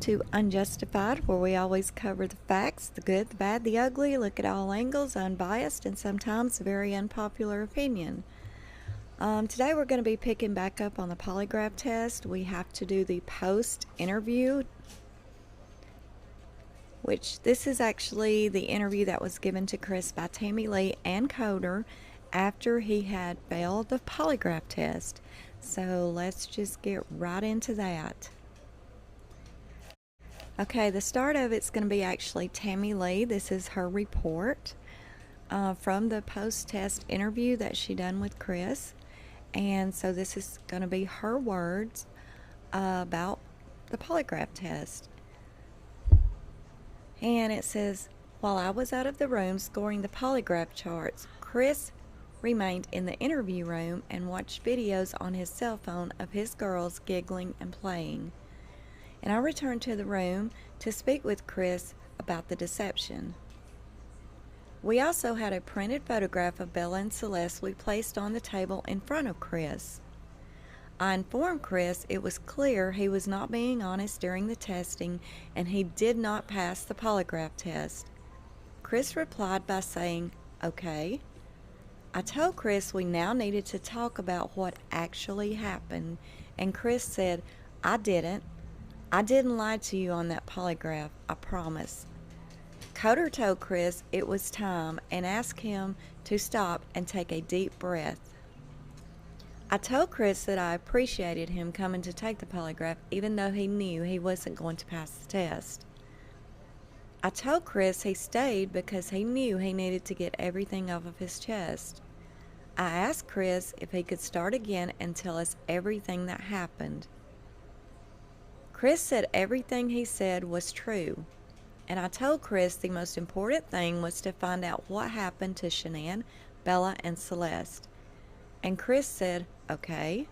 to UnJustified, where we always cover the facts, the good, the bad, the ugly, look at all angles, unbiased, and sometimes a very unpopular opinion. Today we're going to be picking back up on the polygraph test. We have to do the post-interview, which this is actually the interview that was given to Chris by Tammy Lee and Coder after he had failed the polygraph test. So let's just get right into that. Okay, the start of it's going to be actually Tammy Lee. This is her report from the post-test interview that she done with Chris. And so this is going to be her words about the polygraph test. And it says, while I was out of the room scoring the polygraph charts, Chris remained in the interview room and watched videos on his cell phone of his girls giggling and playing. And I returned to the room to speak with Chris about the deception. We also had a printed photograph of Bella and Celeste we placed on the table in front of Chris. I informed Chris it was clear he was not being honest during the testing and he did not pass the polygraph test. Chris replied by saying, "Okay." I told Chris we now needed to talk about what actually happened, and Chris said, I didn't lie to you on that polygraph, I promise." Coder told Chris it was time and asked him to stop and take a deep breath. I told Chris that I appreciated him coming to take the polygraph even though he knew he wasn't going to pass the test. I told Chris he stayed because he knew he needed to get everything off of his chest. I asked Chris if he could start again and tell us everything that happened. Chris said everything he said was true, and I told Chris the most important thing was to find out what happened to Shanann, Bella, and Celeste. And Chris said, okay.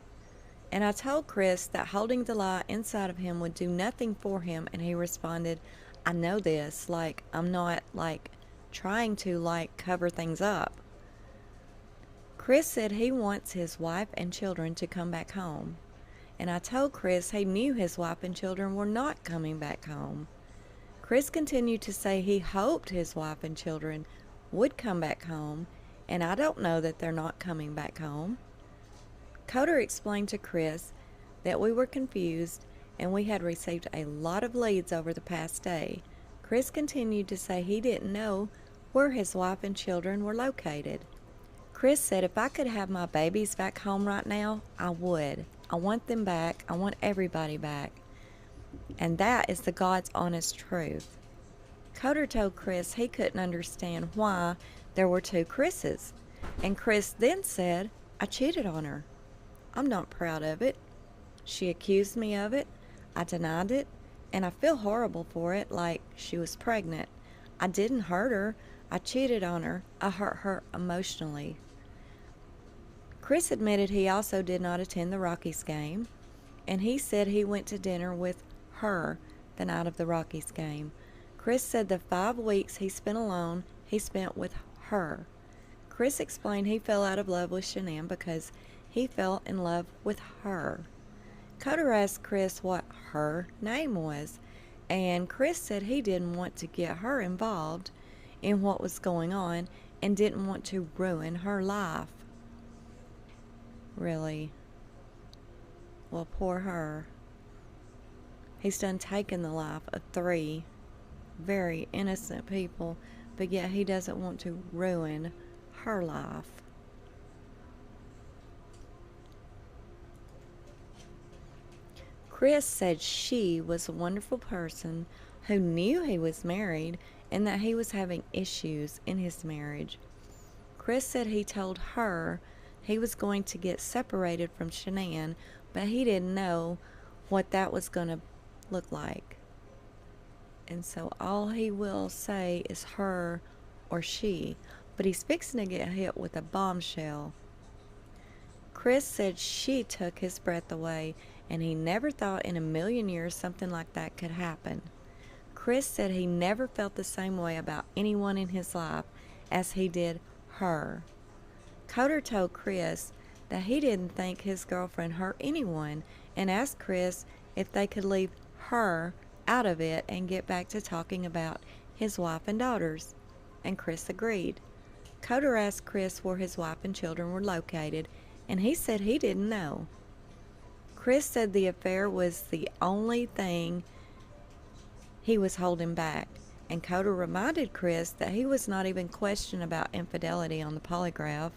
And I told Chris that holding the lie inside of him would do nothing for him, and he responded, I know this, I'm not, trying to, cover things up. Chris said he wants his wife and children to come back home. And I told Chris he knew his wife and children were not coming back home. Chris continued to say he hoped his wife and children would come back home, and I don't know that they're not coming back home. Coder explained to Chris that we were confused and we had received a lot of leads over the past day. Chris continued to say he didn't know where his wife and children were located. Chris said if I could have my babies back home right now, I would. I want them back. I want everybody back. And that is the God's honest truth. Coder told Chris he couldn't understand why there were two Chris's. And Chris then said, I cheated on her. I'm not proud of it. She accused me of it. I denied it. And I feel horrible for it, like she was pregnant. I didn't hurt her. I cheated on her. I hurt her emotionally. Chris admitted he also did not attend the Rockies game, and he said he went to dinner with her the night of the Rockies game. Chris said the 5 weeks he spent alone, he spent with her. Chris explained he fell out of love with Shanann because he fell in love with her. Coder asked Chris what her name was, and Chris said he didn't want to get her involved in what was going on and didn't want to ruin her life. Really? Well, poor her. He's done taken the life of 3 very innocent people, but yet he doesn't want to ruin her life. Chris said she was a wonderful person who knew he was married and that he was having issues in his marriage. Chris said he told her he was going to get separated from Shanann, but he didn't know what that was going to look like. And so all he will say is her or she, but he's fixing to get hit with a bombshell. Chris said she took his breath away, and he never thought in a million years something like that could happen. Chris said he never felt the same way about anyone in his life as he did her. Coder told Chris that he didn't think his girlfriend hurt anyone and asked Chris if they could leave her out of it and get back to talking about his wife and daughters. And Chris agreed. Coder asked Chris where his wife and children were located, and he said he didn't know. Chris said the affair was the only thing he was holding back, and Coder reminded Chris that he was not even questioned about infidelity on the polygraph.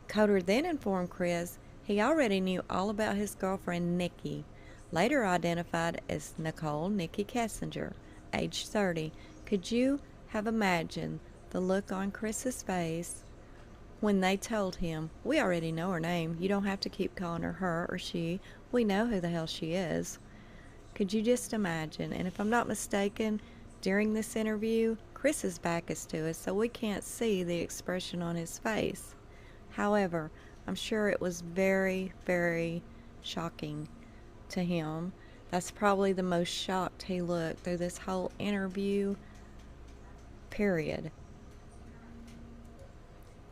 Coder then informed Chris he already knew all about his girlfriend Nikki, later identified as Nicole Nikki Kessinger, age 30. Could you have imagined the look on Chris's face when they told him, "We already know her name. You don't have to keep calling her her or she. We know who the hell she is." Could you just imagine? And if I'm not mistaken, during this interview, Chris's back is to us, so we can't see the expression on his face. However, I'm sure it was very, very shocking to him. That's probably the most shocked he looked through this whole interview, period.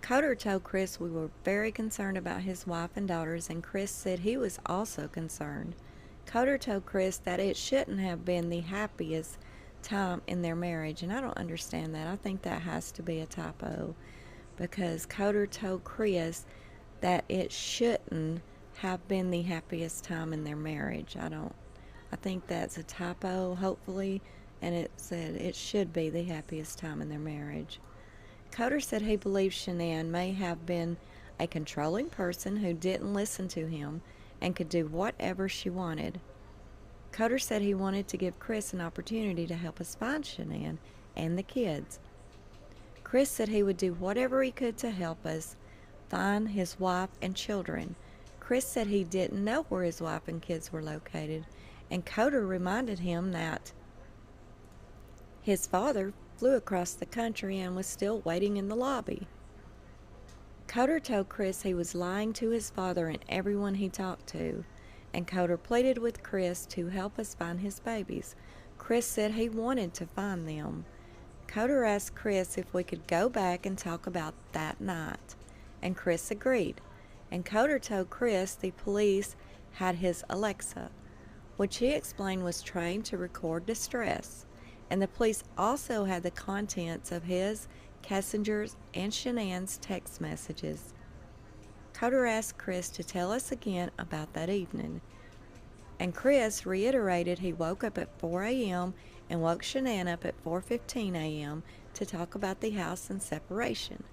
Coder told Chris we were very concerned about his wife and daughters, and Chris said he was also concerned. Coder told Chris that it shouldn't have been the happiest time in their marriage, and I don't understand that. I think that has to be a typo, because Coder told Chris that it shouldn't have been the happiest time in their marriage. I think that's a typo, hopefully, and it said it should be the happiest time in their marriage. Coder said he believes Shanann may have been a controlling person who didn't listen to him and could do whatever she wanted. Coder said he wanted to give Chris an opportunity to help us find Shanann and the kids. Chris said he would do whatever he could to help us find his wife and children. Chris said he didn't know where his wife and kids were located, and Coder reminded him that his father flew across the country and was still waiting in the lobby. Coder told Chris he was lying to his father and everyone he talked to, and Coder pleaded with Chris to help us find his babies. Chris said he wanted to find them. Coder asked Chris if we could go back and talk about that night, and Chris agreed. And Coder told Chris the police had his Alexa, which he explained was trained to record distress, and the police also had the contents of his, Kessinger's, and Shanann's text messages. Coder asked Chris to tell us again about that evening, and Chris reiterated he woke up at 4 a.m. and woke Shanann up at 4:15 a.m. to talk about the house and separation.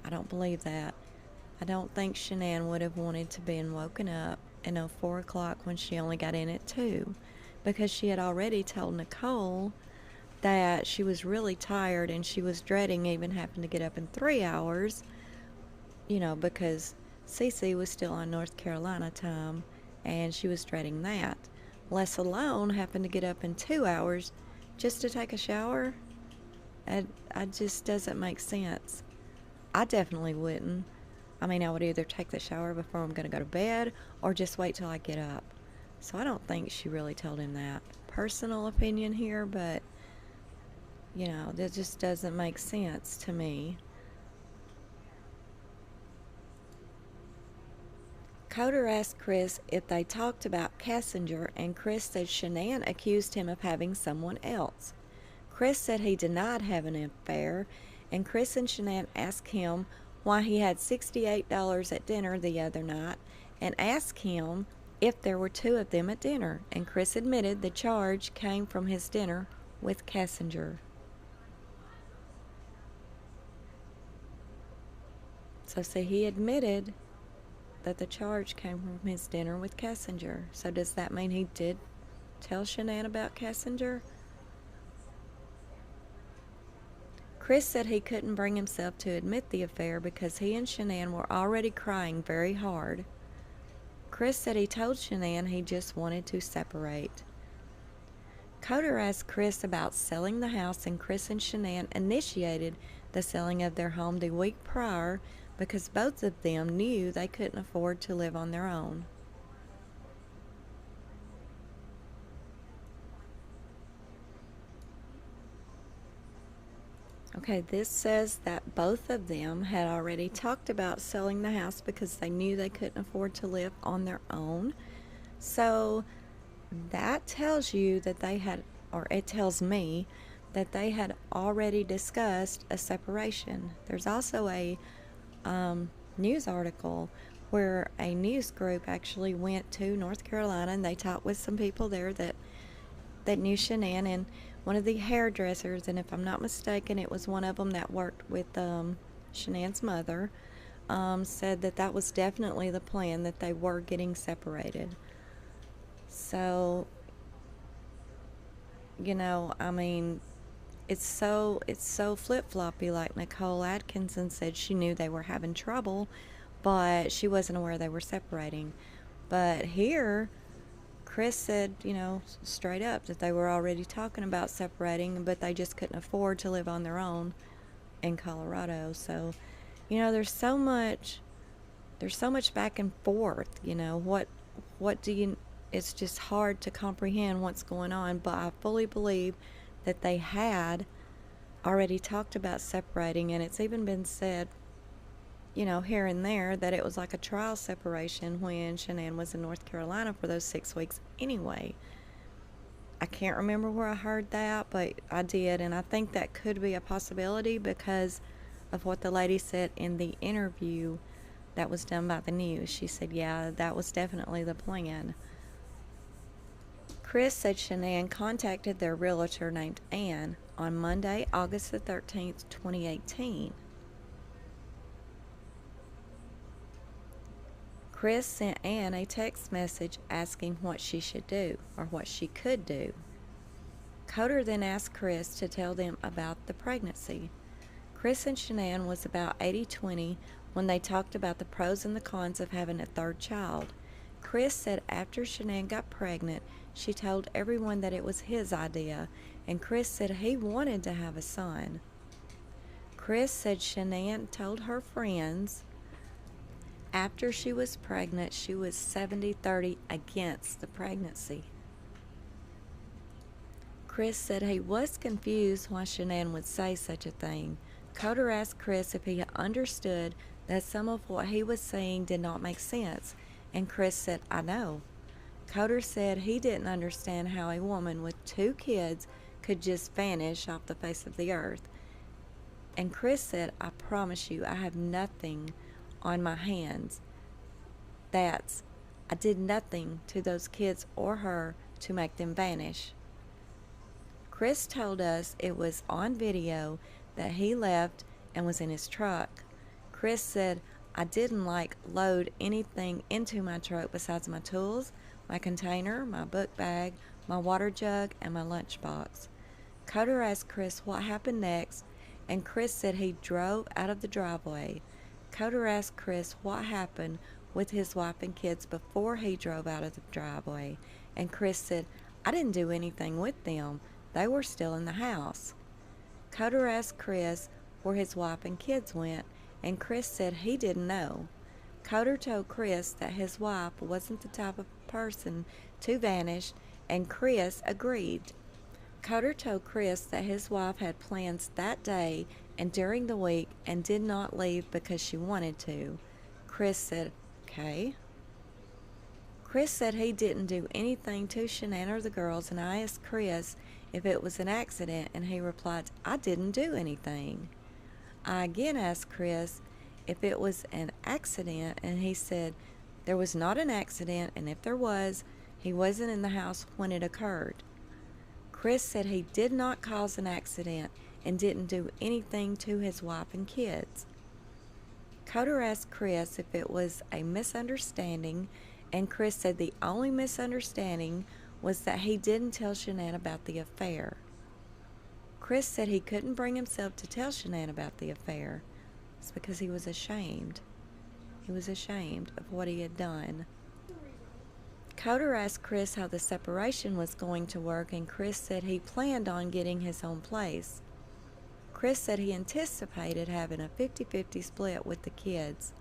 I don't believe that. I don't think Shanann would have wanted to be woken up at 4 o'clock when she only got in at 2, because she had already told Nicole that she was really tired and she was dreading even having to get up in 3 hours, because Cece was still on North Carolina time and she was dreading that, let alone having to get up in 2 hours just to take a shower. It just doesn't make sense. I definitely wouldn't. I would either take the shower before I'm going to go to bed or just wait till I get up. So I don't think she really told him that. Personal opinion here, but, that just doesn't make sense to me. Coder asked Chris if they talked about Kessinger, and Chris said Shanann accused him of having someone else. Chris said he denied having an affair, and Chris and Shanann asked him why he had $68 at dinner the other night, and asked him if there were 2 of them at dinner, and Chris admitted the charge came from his dinner with Kessinger. So see, he admitted that the charge came from his dinner with Kessinger. So does that mean he did tell Shanann about Kessinger? Chris said he couldn't bring himself to admit the affair because he and Shanann were already crying very hard. Chris said he told Shanann he just wanted to separate. Coder asked Chris about selling the house, and Chris and Shanann initiated the selling of their home the week prior because both of them knew they couldn't afford to live on their own. Okay, this says that both of them had already talked about selling the house because they knew they couldn't afford to live on their own. So That tells you that they had, or it tells me that they had already discussed a separation. There's also a news article where a news group actually went to North Carolina and they talked with some people there that knew Shanann, and one of the hairdressers, and if I'm not mistaken, it was one of them that worked with Shanann's mother, said that that was definitely the plan, that they were getting separated. So, I mean, it's so flip-floppy. Like Nicole Atkinson said, she knew they were having trouble, but she wasn't aware they were separating. But here, Chris said, straight up that they were already talking about separating, but they just couldn't afford to live on their own in Colorado. So, there's so much back and forth. What do you? It's just hard to comprehend what's going on. But I fully believe that they had already talked about separating, and it's even been said, here and there, that it was like a trial separation when Shanann was in North Carolina for those 6 weeks anyway. I can't remember where I heard that, but I did, and I think that could be a possibility because of what the lady said in the interview that was done by the news. She said, yeah, that was definitely the plan. Chris said Shanann contacted their realtor named Ann on Monday, August the 13th, 2018. Chris sent Ann a text message asking what she should do, or what she could do. Coder then asked Chris to tell them about the pregnancy. Chris and Shanann was about 80-20 when they talked about the pros and the cons of having a third child. Chris said after Shanann got pregnant, she told everyone that it was his idea, and Chris said he wanted to have a son. Chris said Shanann told her friends after she was pregnant, she was 70-30 against the pregnancy. Chris said he was confused why Shanann would say such a thing. Coder asked Chris if he understood that some of what he was saying did not make sense, and Chris said, I know. Coder said he didn't understand how a woman with 2 kids could just vanish off the face of the earth. And Chris said, I promise you, I have nothing on my hands. I did nothing to those kids or her to make them vanish. Chris told us it was on video that he left and was in his truck. Chris said, I didn't load anything into my truck besides my tools, my container, my book bag, my water jug, and my lunchbox. Coder asked Chris what happened next, and Chris said he drove out of the driveway. Coder asked Chris what happened with his wife and kids before he drove out of the driveway, and Chris said, I didn't do anything with them. They were still in the house. Coder asked Chris where his wife and kids went, and Chris said he didn't know. Coder told Chris that his wife wasn't the type of person to vanish, and Chris agreed. Coder told Chris that his wife had plans that day and during the week and did not leave because she wanted to. Chris said, okay. Chris said he didn't do anything to Shanann or the girls, and I asked Chris if it was an accident, and he replied, I didn't do anything. I again asked Chris if it was an accident, and he said there was not an accident, and if there was, he wasn't in the house when it occurred. Chris said he did not cause an accident and didn't do anything to his wife and kids. Coder asked Chris if it was a misunderstanding, and Chris said the only misunderstanding was that he didn't tell Shanann about the affair. Chris said he couldn't bring himself to tell Shanann about the affair. It's because he was ashamed. He was ashamed of what he had done. Coder asked Chris how the separation was going to work, and Chris said he planned on getting his own place. Chris said he anticipated having a 50-50 split with the kids.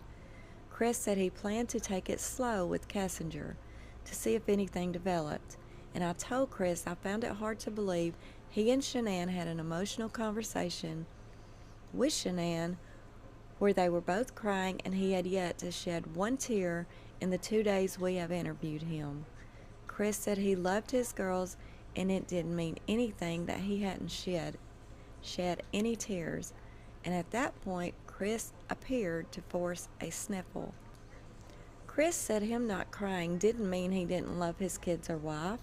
Chris said he planned to take it slow with Kessinger to see if anything developed, and I told Chris I found it hard to believe he and Shanann had an emotional conversation with Shanann where they were both crying and he had yet to shed one tear in the 2 days we have interviewed him. Chris said he loved his girls and it didn't mean anything that he hadn't shed any tears. And at that point, Chris appeared to force a sniffle. Chris said him not crying didn't mean he didn't love his kids or wife,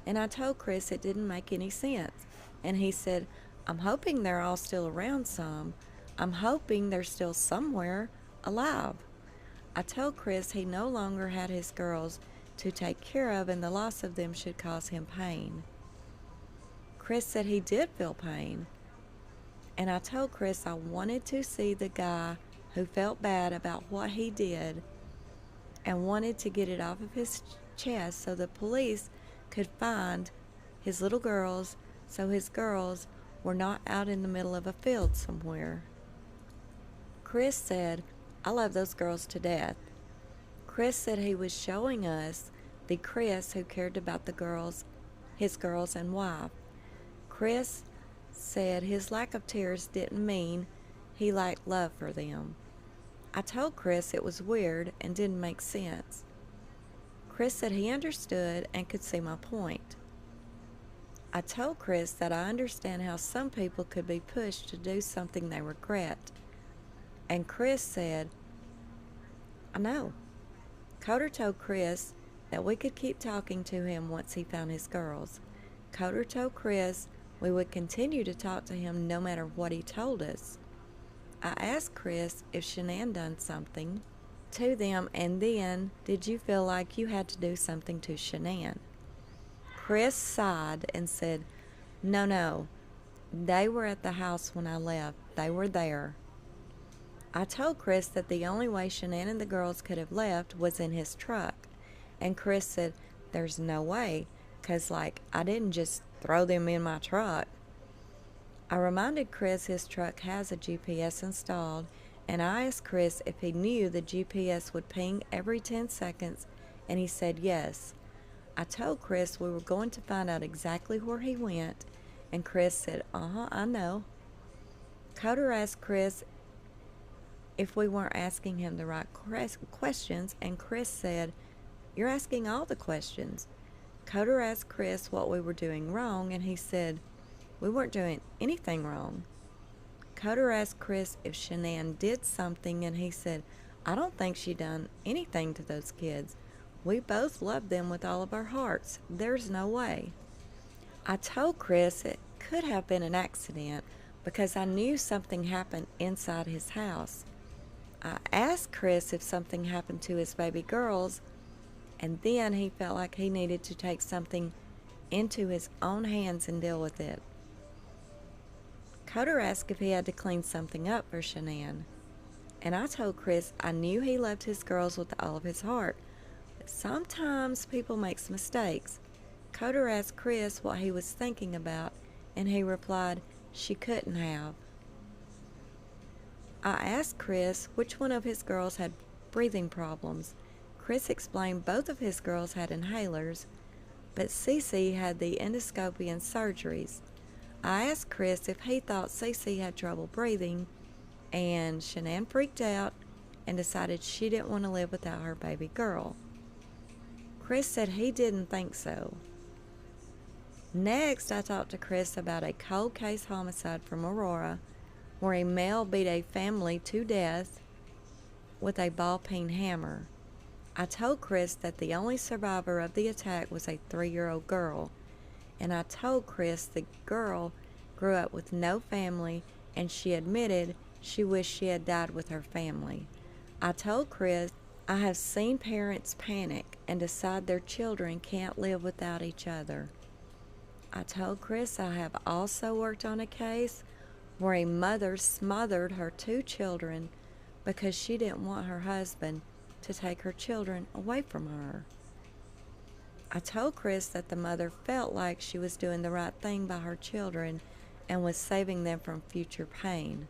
and I told Chris it didn't make any sense. And he said, I'm hoping they're all still around some. I'm hoping they're still somewhere alive. I told Chris he no longer had his girls to take care of and the loss of them should cause him pain. Chris said he did feel pain, and I told Chris I wanted to see the guy who felt bad about what he did and wanted to get it off of his chest so the police could find his little girls so his girls were not out in the middle of a field somewhere. Chris said, I love those girls to death. Chris said he was showing us the Chris who cared about the girls, his girls and wife. Chris said his lack of tears didn't mean he lacked love for them. I told Chris it was weird and didn't make sense. Chris said he understood and could see my point. I told Chris that I understand how some people could be pushed to do something they regret. And Chris said, I know. Coder told Chris that we could keep talking to him once he found his girls. Coder told Chris we would continue to talk to him no matter what he told us. I asked Chris if Shanann done something to them, and then, did you feel like you had to do something to Shanann? Chris sighed and said, No. They were at the house when I left. They were there. I told Chris that the only way Shanann and the girls could have left was in his truck. And Chris said, there's no way, 'cause I didn't just throw them in my truck. I reminded Chris his truck has a GPS installed, and I asked Chris if he knew the GPS would ping every 10 seconds, and he said yes. I told Chris we were going to find out exactly where he went, and Chris said, I know. Coder asked Chris if we weren't asking him the right questions, and Chris said, you're asking all the questions. Coder asked Chris what we were doing wrong, and he said, we weren't doing anything wrong. Coder asked Chris if Shanann did something, and he said, I don't think she done anything to those kids. We both love them with all of our hearts. There's no way. I told Chris it could have been an accident because I knew something happened inside his house. I asked Chris if something happened to his baby girls, and then he felt like he needed to take something into his own hands and deal with it. Coder asked if he had to clean something up for Shanann, and I told Chris I knew he loved his girls with all of his heart, but sometimes people make mistakes. Coder asked Chris what he was thinking about, and he replied, she couldn't have. I asked Chris which one of his girls had breathing problems. Chris explained both of his girls had inhalers, but Cece had the endoscopy and surgeries. I asked Chris if he thought Cece had trouble breathing, and Shanann freaked out and decided she didn't want to live without her baby girl. Chris said he didn't think so. Next, I talked to Chris about a cold case homicide from Aurora where a male beat a family to death with a ball-peen hammer. I told Chris that the only survivor of the attack was a 3-year-old girl, and I told Chris the girl grew up with no family, and she admitted she wished she had died with her family. I told Chris I have seen parents panic and decide their children can't live without each other. I told Chris I have also worked on a case where a mother smothered her 2 children because she didn't want her husband to take her children away from her. I told Chris that the mother felt like she was doing the right thing by her children and was saving them from future pain.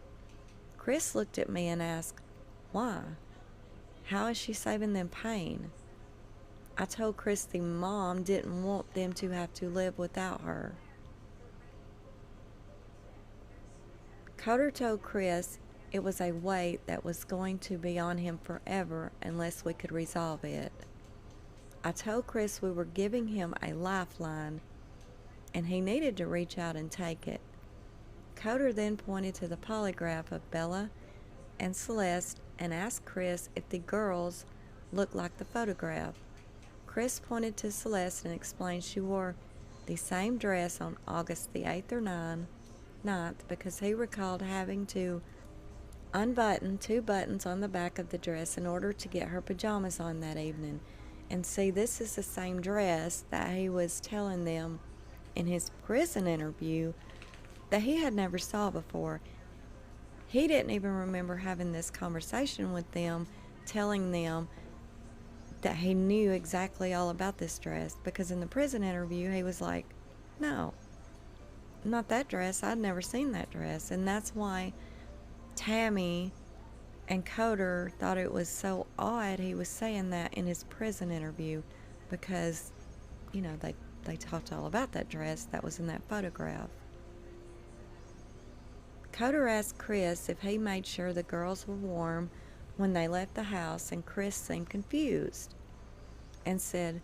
Chris looked at me and asked, why? How is she saving them pain? I told Chris the mom didn't want them to have to live without her. Coder told Chris it was a weight that was going to be on him forever unless we could resolve it. I told Chris we were giving him a lifeline and he needed to reach out and take it. Coder then pointed to the polygraph of Bella and Celeste and asked Chris if the girls looked like the photograph. Chris pointed to Celeste and explained she wore the same dress on August the 8th or 9th because he recalled having to unbutton 2 buttons on the back of the dress in order to get her pajamas on that evening. And see, this is the same dress that he was telling them in his prison interview that he had never saw before. He didn't even remember having this conversation with them, telling them that he knew exactly all about this dress, because in the prison interview he was like, no, not that dress, I'd never seen that dress. And that's why Tammy and Coder thought it was so odd he was saying that in his prison interview, because, you know, they talked all about that dress that was in that photograph. Coder asked Chris if he made sure the girls were warm when they left the house, and Chris seemed confused and said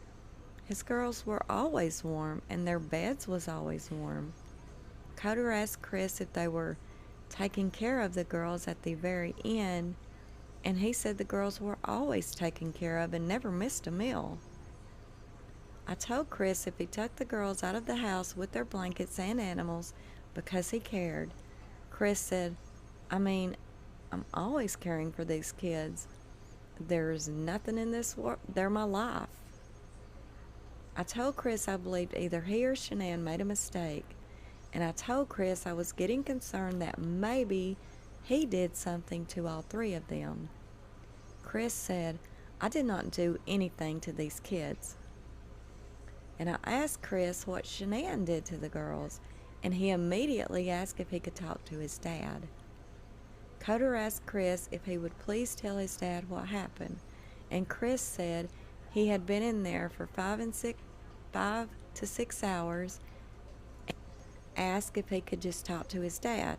his girls were always warm and their beds was always warm. Coder asked Chris if they were taking care of the girls at the very end, and he said the girls were always taken care of and never missed a meal. I told Chris if he took the girls out of the house with their blankets and animals because he cared. Chris said, I'm always caring for these kids. There's nothing in this world. They're my life. I told Chris I believed either he or Shanann made a mistake, and I told Chris I was getting concerned that maybe he did something to all 3 of them. Chris said, I did not do anything to these kids. And I asked Chris what Shanann did to the girls, and he immediately asked if he could talk to his dad. Coder asked Chris if he would please tell his dad what happened, and Chris said he had been in there for 5 to 6 hours and asked if he could just talk to his dad.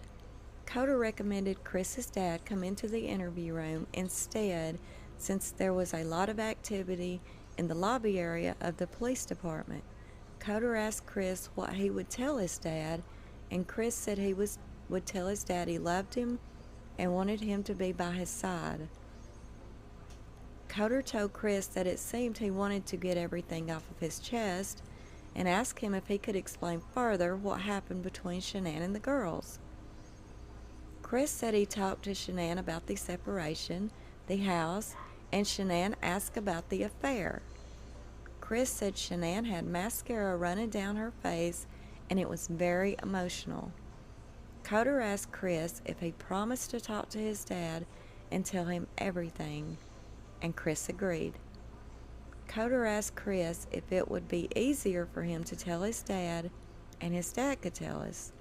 Coder recommended Chris's dad come into the interview room instead, since there was a lot of activity in the lobby area of the police department. Coder asked Chris what he would tell his dad, and Chris said he would tell his dad he loved him and wanted him to be by his side. Coder told Chris that it seemed he wanted to get everything off of his chest and asked him if he could explain further what happened between Shanann and the girls. Chris said he talked to Shanann about the separation, the house, and Shanann asked about the affair. Chris said Shanann had mascara running down her face and it was very emotional. Coder asked Chris if he promised to talk to his dad and tell him everything, and Chris agreed. Coder asked Chris if it would be easier for him to tell his dad and his dad could tell us.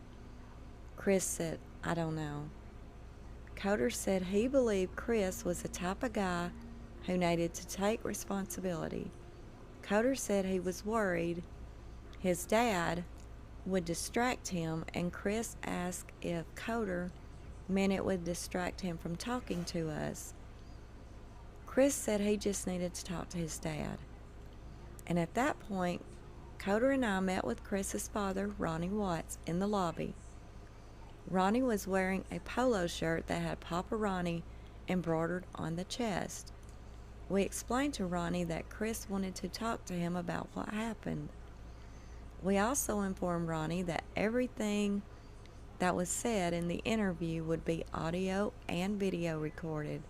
Chris said, I don't know. Coder said he believed Chris was the type of guy who needed to take responsibility. Coder said he was worried his dad would distract him, and Chris asked if Coder meant it would distract him from talking to us. Chris said he just needed to talk to his dad. And at that point, Coder and I met with Chris's father, Ronnie Watts, in the lobby. Ronnie was wearing a polo shirt that had Papa Ronnie embroidered on the chest. We explained to Ronnie that Chris wanted to talk to him about what happened. We also informed Ronnie that everything that was said in the interview would be audio and video recorded.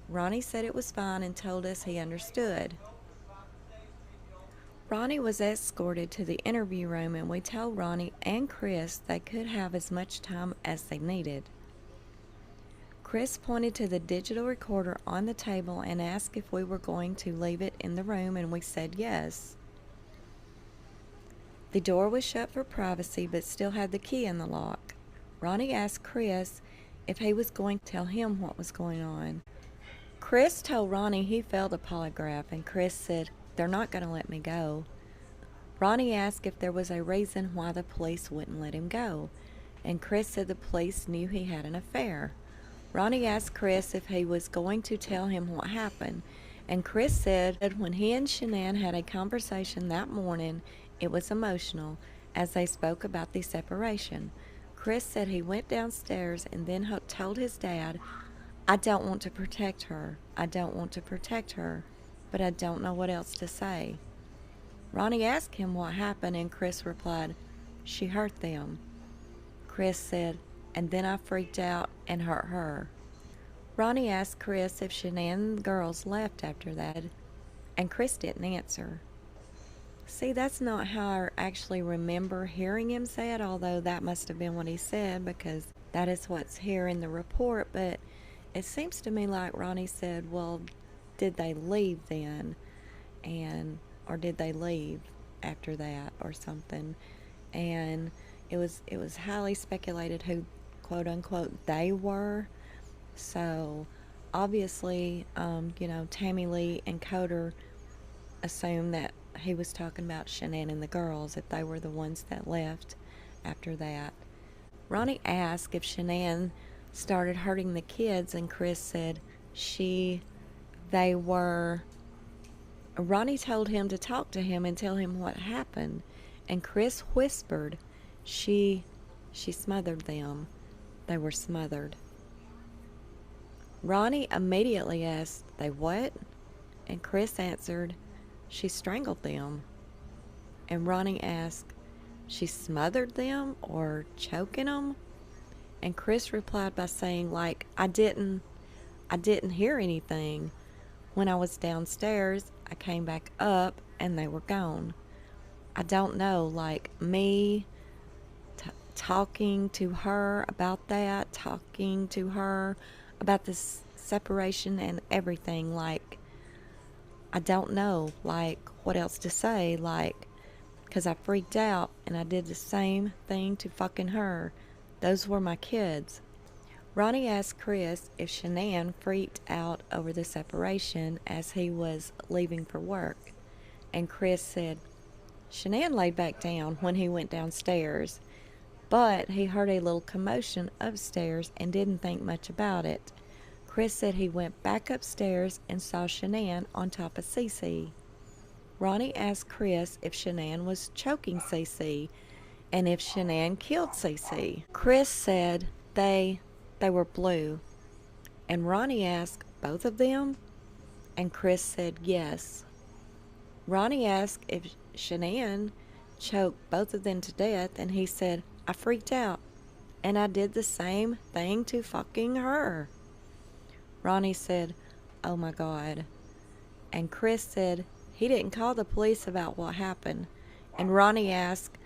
Ronnie said it was fine and told us he understood. Ronnie was escorted to the interview room, and we told Ronnie and Chris they could have as much time as they needed. Chris pointed to the digital recorder on the table and asked if we were going to leave it in the room, and we said yes. The door was shut for privacy but still had the key in the lock. Ronnie asked Chris if he was going to tell him what was going on. Chris told Ronnie he failed a polygraph, and Chris said, they're not going to let me go. Ronnie asked if there was a reason why the police wouldn't let him go, and Chris said the police knew he had an affair. Ronnie asked Chris if he was going to tell him what happened, And Chris said when he and Shanann had a conversation that morning, it was emotional as they spoke about the separation. Chris said he went downstairs and then told his dad, I don't want to protect her. I don't want to protect her, but I don't know what else to say. Ronnie asked him what happened, and Chris replied, she hurt them. Chris said, and then I freaked out and hurt her. Ronnie asked Chris if Shanann and the girls left after that, and Chris didn't answer. See, that's not how I actually remember hearing him say it, although that must have been what he said because that is what's here in the report. But it seems to me like Ronnie said, well, did they leave then? Or did they leave after that or something? And it was highly speculated who, quote unquote, they were. So obviously, Tammy Lee and Coder assumed that he was talking about Shanann and the girls, if they were the ones that left after that. Ronnie asked if Shanann started hurting the kids, and Chris said they were. Ronnie told him to talk to him and tell him what happened, and Chris whispered, she smothered them. They were smothered. Ronnie immediately asked, they what? And Chris answered, she strangled them. And Ronnie asked, she smothered them or choking them? And Chris replied by saying, like, I didn't hear anything. When I was downstairs, I came back up and they were gone. I don't know, like me talking to her about that, talking to her about this separation and everything, like, I don't know, like, what else to say, like, because I freaked out and I did the same thing to fucking her. Those were my kids. Ronnie asked Chris if Shanann freaked out over the separation as he was leaving for work, and Chris said Shanann laid back down when he went downstairs, but he heard a little commotion upstairs and didn't think much about it. Chris said he went back upstairs and saw Shanann on top of Cece. Ronnie asked Chris if Shanann was choking Cece and if Shanann killed Cece. Chris said they were blue. And Ronnie asked, both of them? And Chris said yes. Ronnie asked if Shanann choked both of them to death, and he said, I freaked out, and I did the same thing to fucking her. Ronnie said, oh my God. And Chris said he didn't call the police about what happened. And Ronnie asked,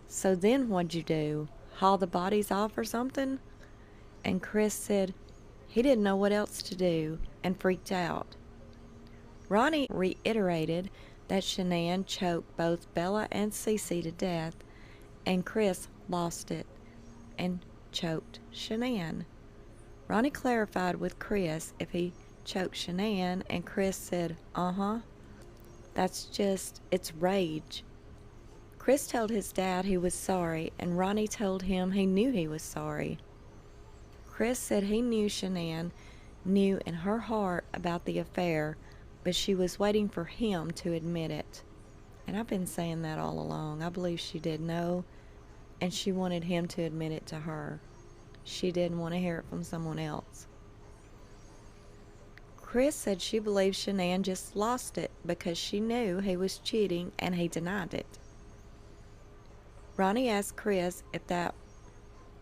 so then what'd you do? Haul the bodies off or something? And Chris said he didn't know what else to do and freaked out. Ronnie reiterated that Shanann choked both Bella and Cece to death, and Chris lost it and choked Shanann. Ronnie clarified with Chris if he choked Shanann, and Chris said, it's rage. Chris told his dad he was sorry, and Ronnie told him he knew he was sorry. Chris said he knew Shanann knew in her heart about the affair, but she was waiting for him to admit it. And I've been saying that all along. I believe she did know, and she wanted him to admit it to her. She didn't want to hear it from someone else. Chris said she believed Shanann just lost it because she knew he was cheating and he denied it. Ronnie asked Chris if that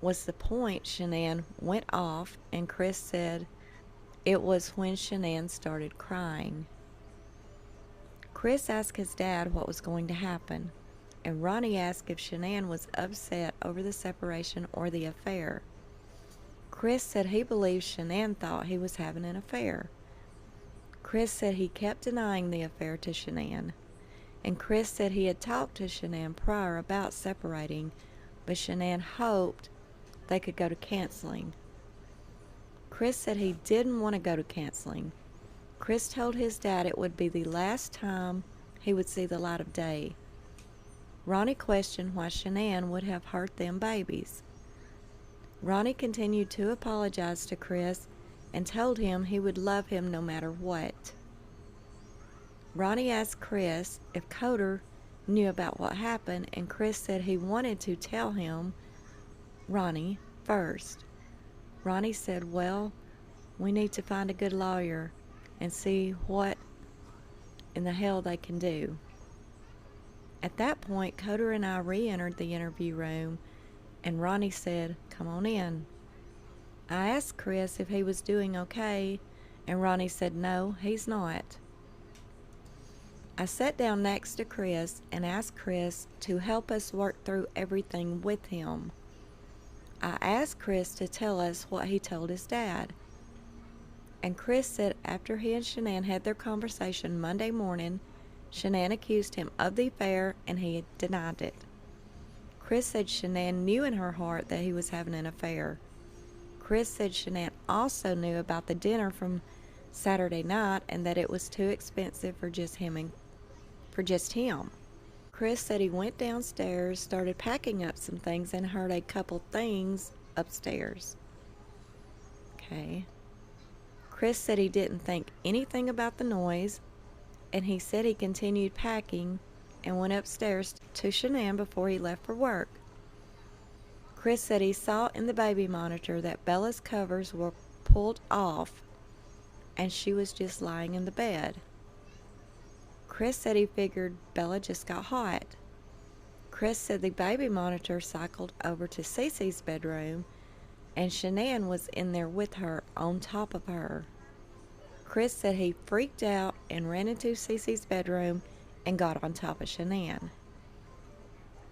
was the point Shanann went off, and Chris said it was when Shanann started crying. Chris asked his dad what was going to happen, and Ronnie asked if Shanann was upset over the separation or the affair. Chris said he believed Shanann thought he was having an affair. Chris said he kept denying the affair to Shanann, and Chris said he had talked to Shanann prior about separating, but Shanann hoped they could go to counseling. Chris said he didn't want to go to counseling. Chris told his dad it would be the last time he would see the light of day. Ronnie questioned why Shanann would have hurt them babies. Ronnie continued to apologize to Chris and told him he would love him no matter what. Ronnie asked Chris if Coder knew about what happened, and Chris said he wanted to tell him, Ronnie, first. Ronnie said, well, we need to find a good lawyer and see what in the hell they can do. At that point, Coder and I re-entered the interview room, and Ronnie said, come on in. I asked Chris if he was doing okay, and Ronnie said, no, he's not. I sat down next to Chris and asked Chris to help us work through everything with him. I asked Chris to tell us what he told his dad. And Chris said after he and Shanann had their conversation Monday morning, Shanann accused him of the affair and he denied it. Chris said Shanann knew in her heart that he was having an affair. Chris said Shanann also knew about the dinner from Saturday night and that it was too expensive for just him. Chris said he went downstairs, started packing up some things, and heard a couple things upstairs. Okay. Chris said he didn't think anything about the noise, and he said he continued packing and went upstairs to Shanann before he left for work. Chris said he saw in the baby monitor that Bella's covers were pulled off and she was just lying in the bed. Chris said he figured Bella just got hot. Chris said the baby monitor cycled over to Cece's bedroom and Shanann was in there with her, on top of her. Chris said he freaked out and ran into Cece's bedroom and got on top of Shanann.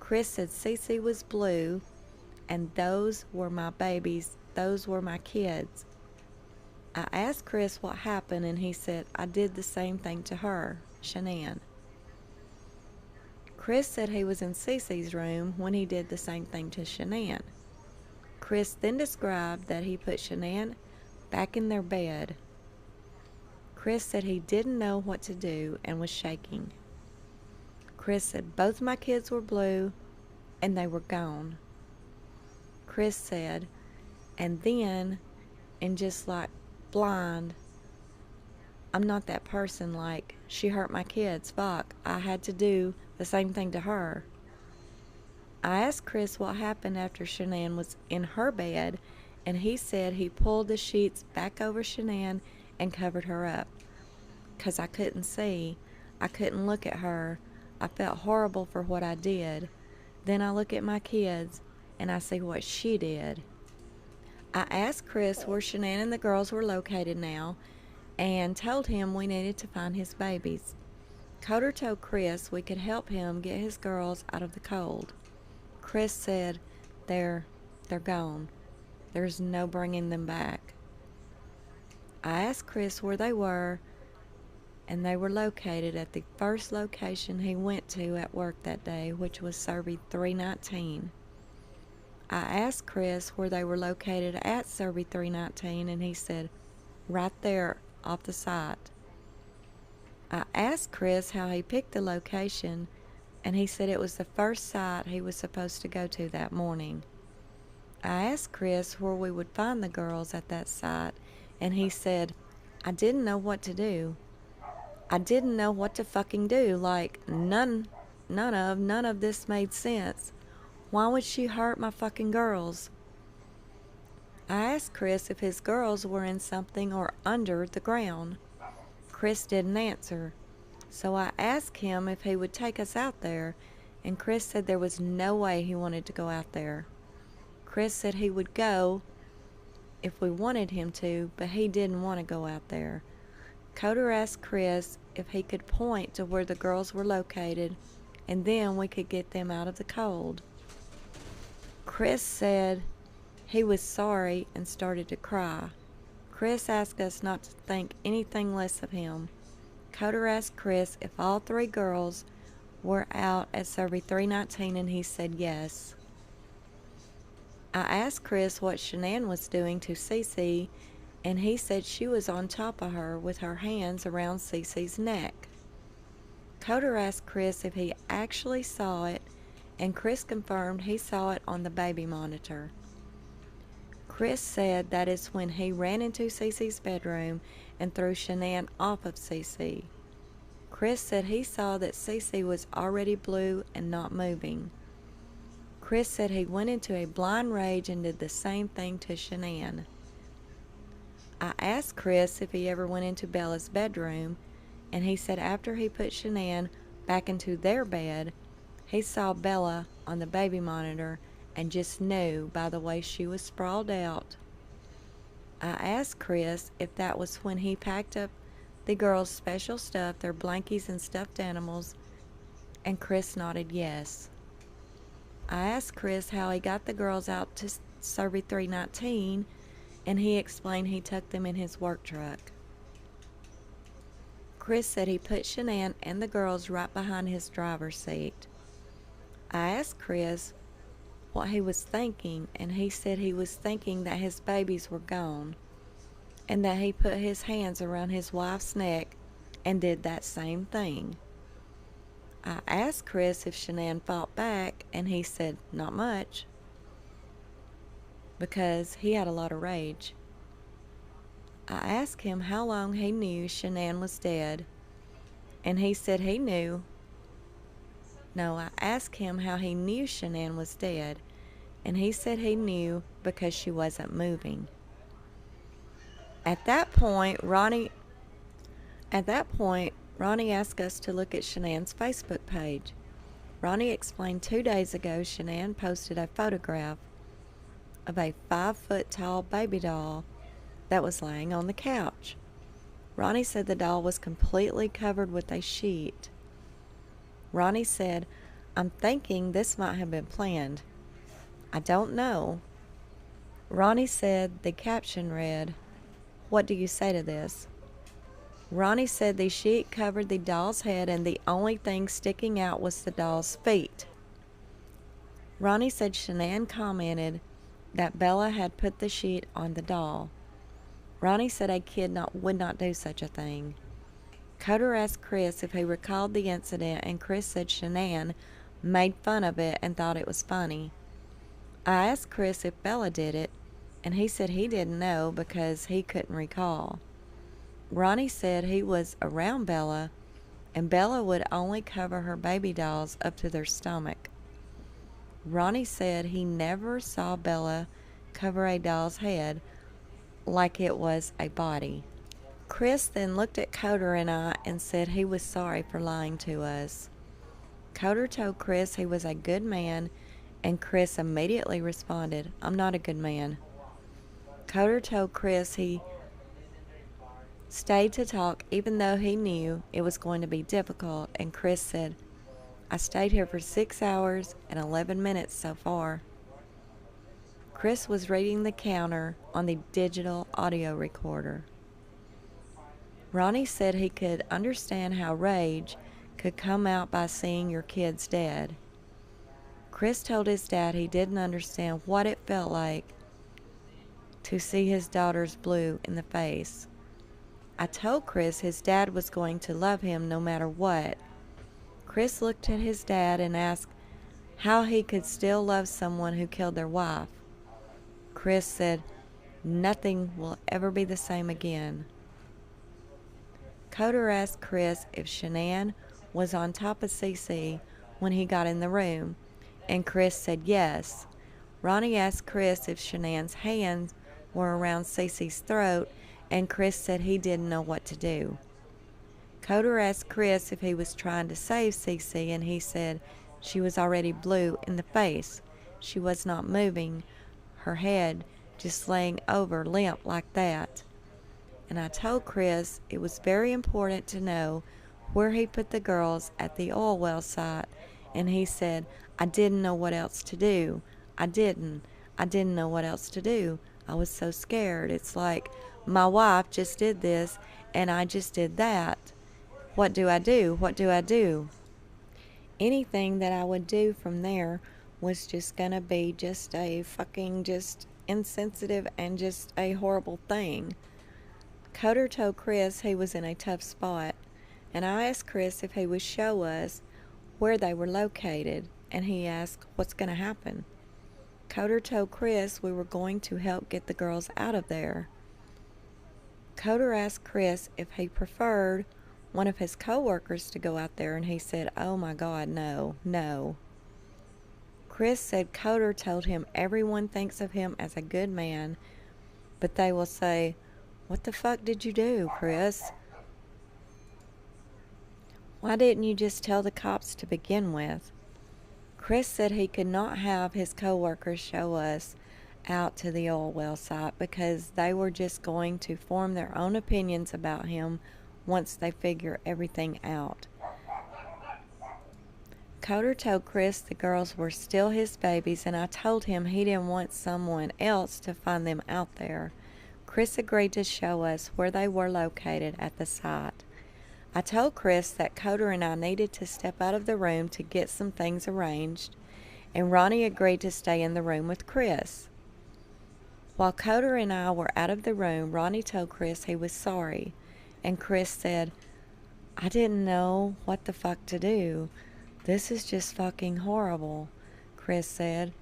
Chris said Cece was blue and those were my babies, those were my kids. I asked Chris what happened and he said I did the same thing to her, Shanann. Chris said he was in Cece's room when he did the same thing to Shanann. Chris then described that he put Shanann back in their bed. Chris said he didn't know what to do and was shaking. Chris said both my kids were blue and they were gone. Chris said, and then, and just like blind, I'm not that person, like, she hurt my kids, fuck, I had to do the same thing to her. I asked Chris what happened after Shanann was in her bed, and he said he pulled the sheets back over Shanann and covered her up. 'Cause I couldn't see, I couldn't look at her, I felt horrible for what I did. Then I look at my kids, and I see what she did. I asked Chris where Shanann and the girls were located now, and told him we needed to find his babies. Coder told Chris we could help him get his girls out of the cold. Chris said, they're gone. There's no bringing them back. I asked Chris where they were, and they were located at the first location he went to at work that day, which was Survey 319. I asked Chris where they were located at Survey 319, and he said, right there off the site. I asked Chris how he picked the location, and he said it was the first site he was supposed to go to that morning. I asked Chris where we would find the girls at that site, and he said, I didn't know what to do. I didn't know what to fucking do. Like, none of this made sense. Why would she hurt my fucking girls? I asked Chris if his girls were in something or under the ground. Chris didn't answer, so I asked him if he would take us out there, and Chris said there was no way he wanted to go out there. Chris said he would go if we wanted him to, but he didn't want to go out there. Coder asked Chris if he could point to where the girls were located, and then we could get them out of the cold. Chris said he was sorry and started to cry. Chris asked us not to think anything less of him. Coder asked Chris if all three girls were out at Survey 319, and he said yes. I asked Chris what Shanann was doing to Cece, and he said she was on top of her with her hands around Cece's neck. Coder asked Chris if he actually saw it, and Chris confirmed he saw it on the baby monitor. Chris said that is when he ran into Cece's bedroom and threw Shanann off of Cece. Chris said he saw that Cece was already blue and not moving. Chris said he went into a blind rage and did the same thing to Shanann. I asked Chris if he ever went into Bella's bedroom, and he said after he put Shanann back into their bed, he saw Bella on the baby monitor and just knew by the way she was sprawled out. I asked Chris if that was when he packed up the girls' special stuff, their blankies and stuffed animals, and Chris nodded yes. I asked Chris how he got the girls out to Survey 319, and he explained he took them in his work truck. Chris said he put Shanann and the girls right behind his driver's seat. I asked Chris what he was thinking, and he said he was thinking that his babies were gone, and that he put his hands around his wife's neck and did that same thing. I asked Chris if Shanann fought back, and he said not much, because he had a lot of rage. I asked him how long he knew Shanann was dead, and he said he knew. No, I asked him how he knew Shanann was dead, and he said he knew because she wasn't moving. At that point, Ronnie asked us to look at Shanann's Facebook page. Ronnie explained 2 days ago Shanann posted a photograph of a 5-foot-tall baby doll that was laying on the couch. Ronnie said the doll was completely covered with a sheet. Ronnie said, "I'm thinking this might have been planned. I don't know." Ronnie said the caption read, "What do you say to this?" Ronnie said the sheet covered the doll's head and the only thing sticking out was the doll's feet. Ronnie said Shanann commented that Bella had put the sheet on the doll. Ronnie said a kid would not do such a thing. Coder asked Chris if he recalled the incident, and Chris said Shanann made fun of it and thought it was funny. I asked Chris if Bella did it, and he said he didn't know because he couldn't recall. Ronnie said he was around Bella, and Bella would only cover her baby dolls up to their stomach. Ronnie said he never saw Bella cover a doll's head like it was a body. Chris then looked at Coder and I and said he was sorry for lying to us. Coder told Chris he was a good man, and Chris immediately responded, "I'm not a good man." Coder told Chris he stayed to talk even though he knew it was going to be difficult, and Chris said, "I stayed here for 6 hours and 11 minutes so far." Chris was reading the counter on the digital audio recorder. Ronnie said he could understand how rage could come out by seeing your kids dead. Chris told his dad he didn't understand what it felt like to see his daughters blue in the face. I told Chris his dad was going to love him no matter what. Chris looked at his dad and asked how he could still love someone who killed their wife. Chris said, "Nothing will ever be the same again." Coder asked Chris if Shanann was on top of Cece when he got in the room, and Chris said yes. Ronnie asked Chris if Shanann's hands were around Cece's throat, and Chris said he didn't know what to do. Coder asked Chris if he was trying to save Cece, and he said she was already blue in the face. She was not moving, her head just laying over limp like that. And I told Chris it was very important to know where he put the girls at the oil well site, and he said, "I didn't know what else to do. I didn't know what else to do. I was so scared. It's like my wife just did this and I just did that. What do I do? What do I do?" Anything that I would do from there was just gonna be just a fucking just insensitive and just a horrible thing. Coder told Chris he was in a tough spot, and I asked Chris if he would show us where they were located, and he asked what's going to happen. Coder told Chris we were going to help get the girls out of there. Coder asked Chris if he preferred one of his co-workers to go out there, and he said, "Oh my God, no, no." Chris said Coder told him everyone thinks of him as a good man, but they will say, "What the fuck did you do, Chris? Why didn't you just tell the cops to begin with?" Chris said he could not have his co-workers show us out to the oil well site because they were just going to form their own opinions about him once they figure everything out. Coder told Chris the girls were still his babies, and I told him he didn't want someone else to find them out there. Chris agreed to show us where they were located at the site. I told Chris that Coder and I needed to step out of the room to get some things arranged, and Ronnie agreed to stay in the room with Chris. While Coder and I were out of the room, Ronnie told Chris he was sorry, and Chris said, "I didn't know what the fuck to do. This is just fucking horrible," Chris said.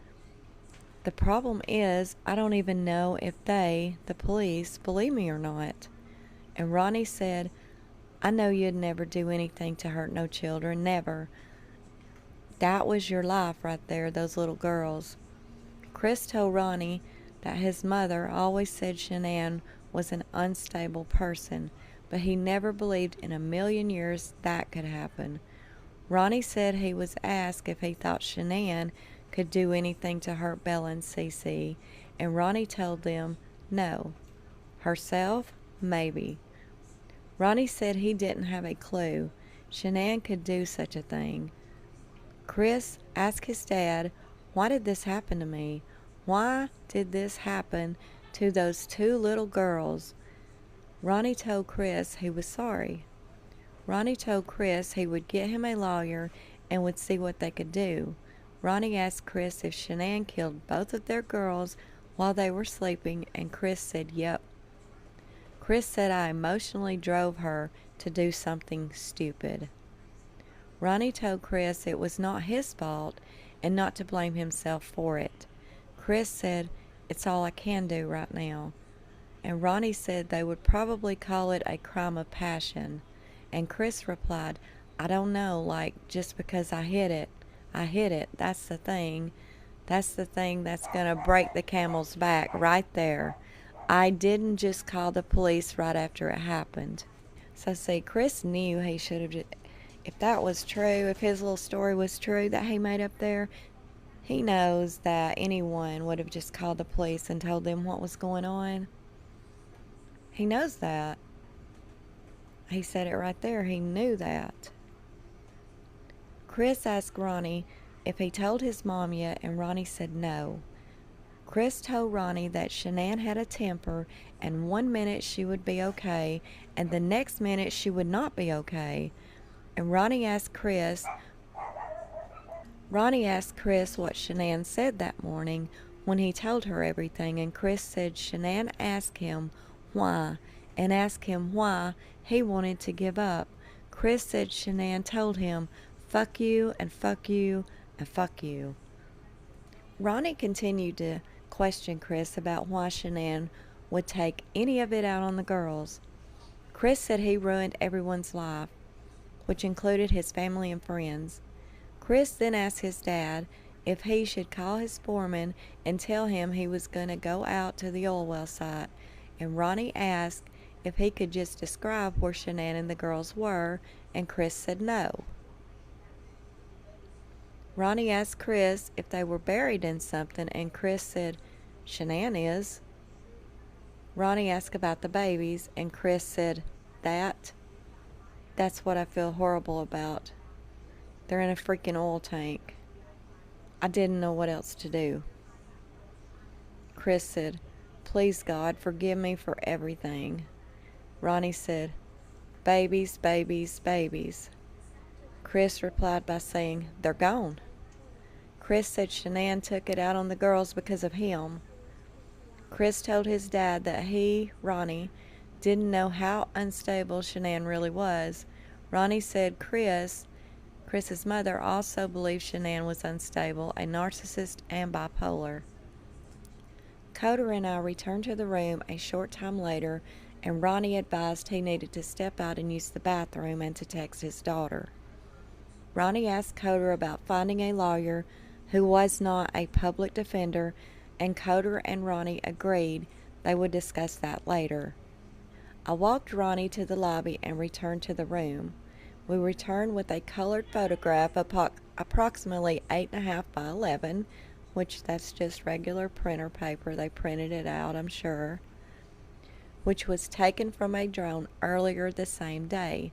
"The problem is, I don't even know if they, the police, believe me or not." And Ronnie said, "I know you'd never do anything to hurt no children, never. That was your life right there, those little girls." Chris told Ronnie that his mother always said Shanann was an unstable person, but he never believed in a million years that could happen. Ronnie said he was asked if he thought Shanann could do anything to hurt Bella and Cece, and Ronnie told them no. Herself? Maybe. Ronnie said he didn't have a clue Shanann could do such a thing. Chris asked his dad, "Why did this happen to me? Why did this happen to those two little girls?" Ronnie told Chris he was sorry. Ronnie told Chris he would get him a lawyer and would see what they could do. Ronnie asked Chris if Shanann killed both of their girls while they were sleeping, and Chris said yep. Chris said I emotionally drove her to do something stupid. Ronnie told Chris it was not his fault and not to blame himself for it. Chris said, "It's all I can do right now." And Ronnie said they would probably call it a crime of passion. And Chris replied, "I don't know, like, just because I hit it, that's the thing. That's the thing that's gonna break the camel's back right there. I didn't just call the police right after it happened." So see, Chris knew he should have just, if that was true, if his little story was true that he made up there, he knows that anyone would have just called the police and told them what was going on. He knows that. He said it right there. He knew that. Chris asked Ronnie if he told his mom yet, and Ronnie said no. Chris told Ronnie that Shanann had a temper, and 1 minute she would be okay, and the next minute she would not be okay. And Ronnie asked Chris what Shanann said that morning when he told her everything, and Chris said Shanann asked him why, and asked him why he wanted to give up. Chris said Shanann told him, "Fuck you, and fuck you, and fuck you." Ronnie continued to question Chris about why Shanann would take any of it out on the girls. Chris said he ruined everyone's life, which included his family and friends. Chris then asked his dad if he should call his foreman and tell him he was going to go out to the oil well site, and Ronnie asked if he could just describe where Shanann and the girls were, and Chris said no. Ronnie asked Chris if they were buried in something, and Chris said, "Shanann is." Ronnie asked about the babies, and Chris said, That's what I feel horrible about. They're in a freaking oil tank. I didn't know what else to do." Chris said, "Please God, forgive me for everything." Ronnie said, "Babies, babies, babies." Chris replied by saying, "They're gone." Chris said Shanann took it out on the girls because of him. Chris told his dad that he, Ronnie, didn't know how unstable Shanann really was. Ronnie said Chris's mother also believed Shanann was unstable, a narcissist, and bipolar. Coder and I returned to the room a short time later, and Ronnie advised he needed to step out and use the bathroom and to text his daughter. Ronnie asked Coder about finding a lawyer who was not a public defender, and Coder and Ronnie agreed they would discuss that later. I walked Ronnie to the lobby and returned to the room. We returned with a colored photograph approximately 8.5 by 11, which that's just regular printer paper. They printed it out, I'm sure, which was taken from a drone earlier the same day.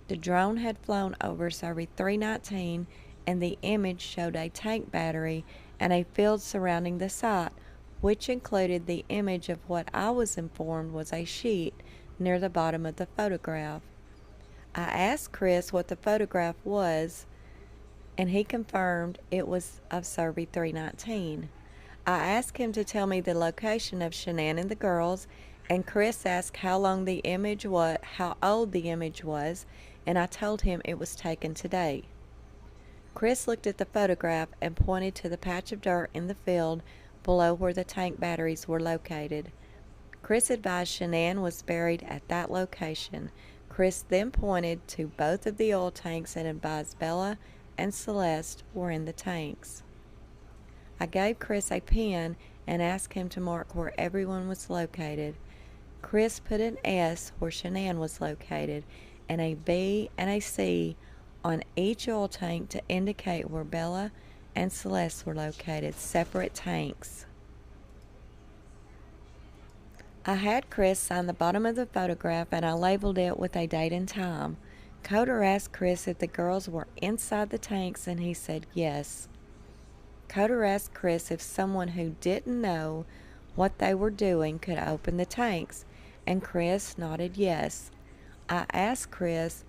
The drone had flown over Survey 319, and the image showed a tank battery and a field surrounding the site, which included the image of what I was informed was a sheet near the bottom of the photograph. I asked Chris what the photograph was, and he confirmed it was of Survey 319. I asked him to tell me the location of Shanann and the girls, and Chris asked how old the image was, and I told him it was taken today. Chris looked at the photograph and pointed to the patch of dirt in the field below where the tank batteries were located. Chris advised Shanann was buried at that location. Chris then pointed to both of the oil tanks and advised Bella and Celeste were in the tanks. I gave Chris a pen and asked him to mark where everyone was located. Chris put an S where Shanann was located, and a B and a C on each oil tank to indicate where Bella and Celeste were located, separate tanks. I had Chris sign the bottom of the photograph, and I labeled it with a date and time. Coder asked Chris if the girls were inside the tanks, and he said yes. Coder asked Chris if someone who didn't know what they were doing could open the tanks, and Chris nodded yes. I asked Chris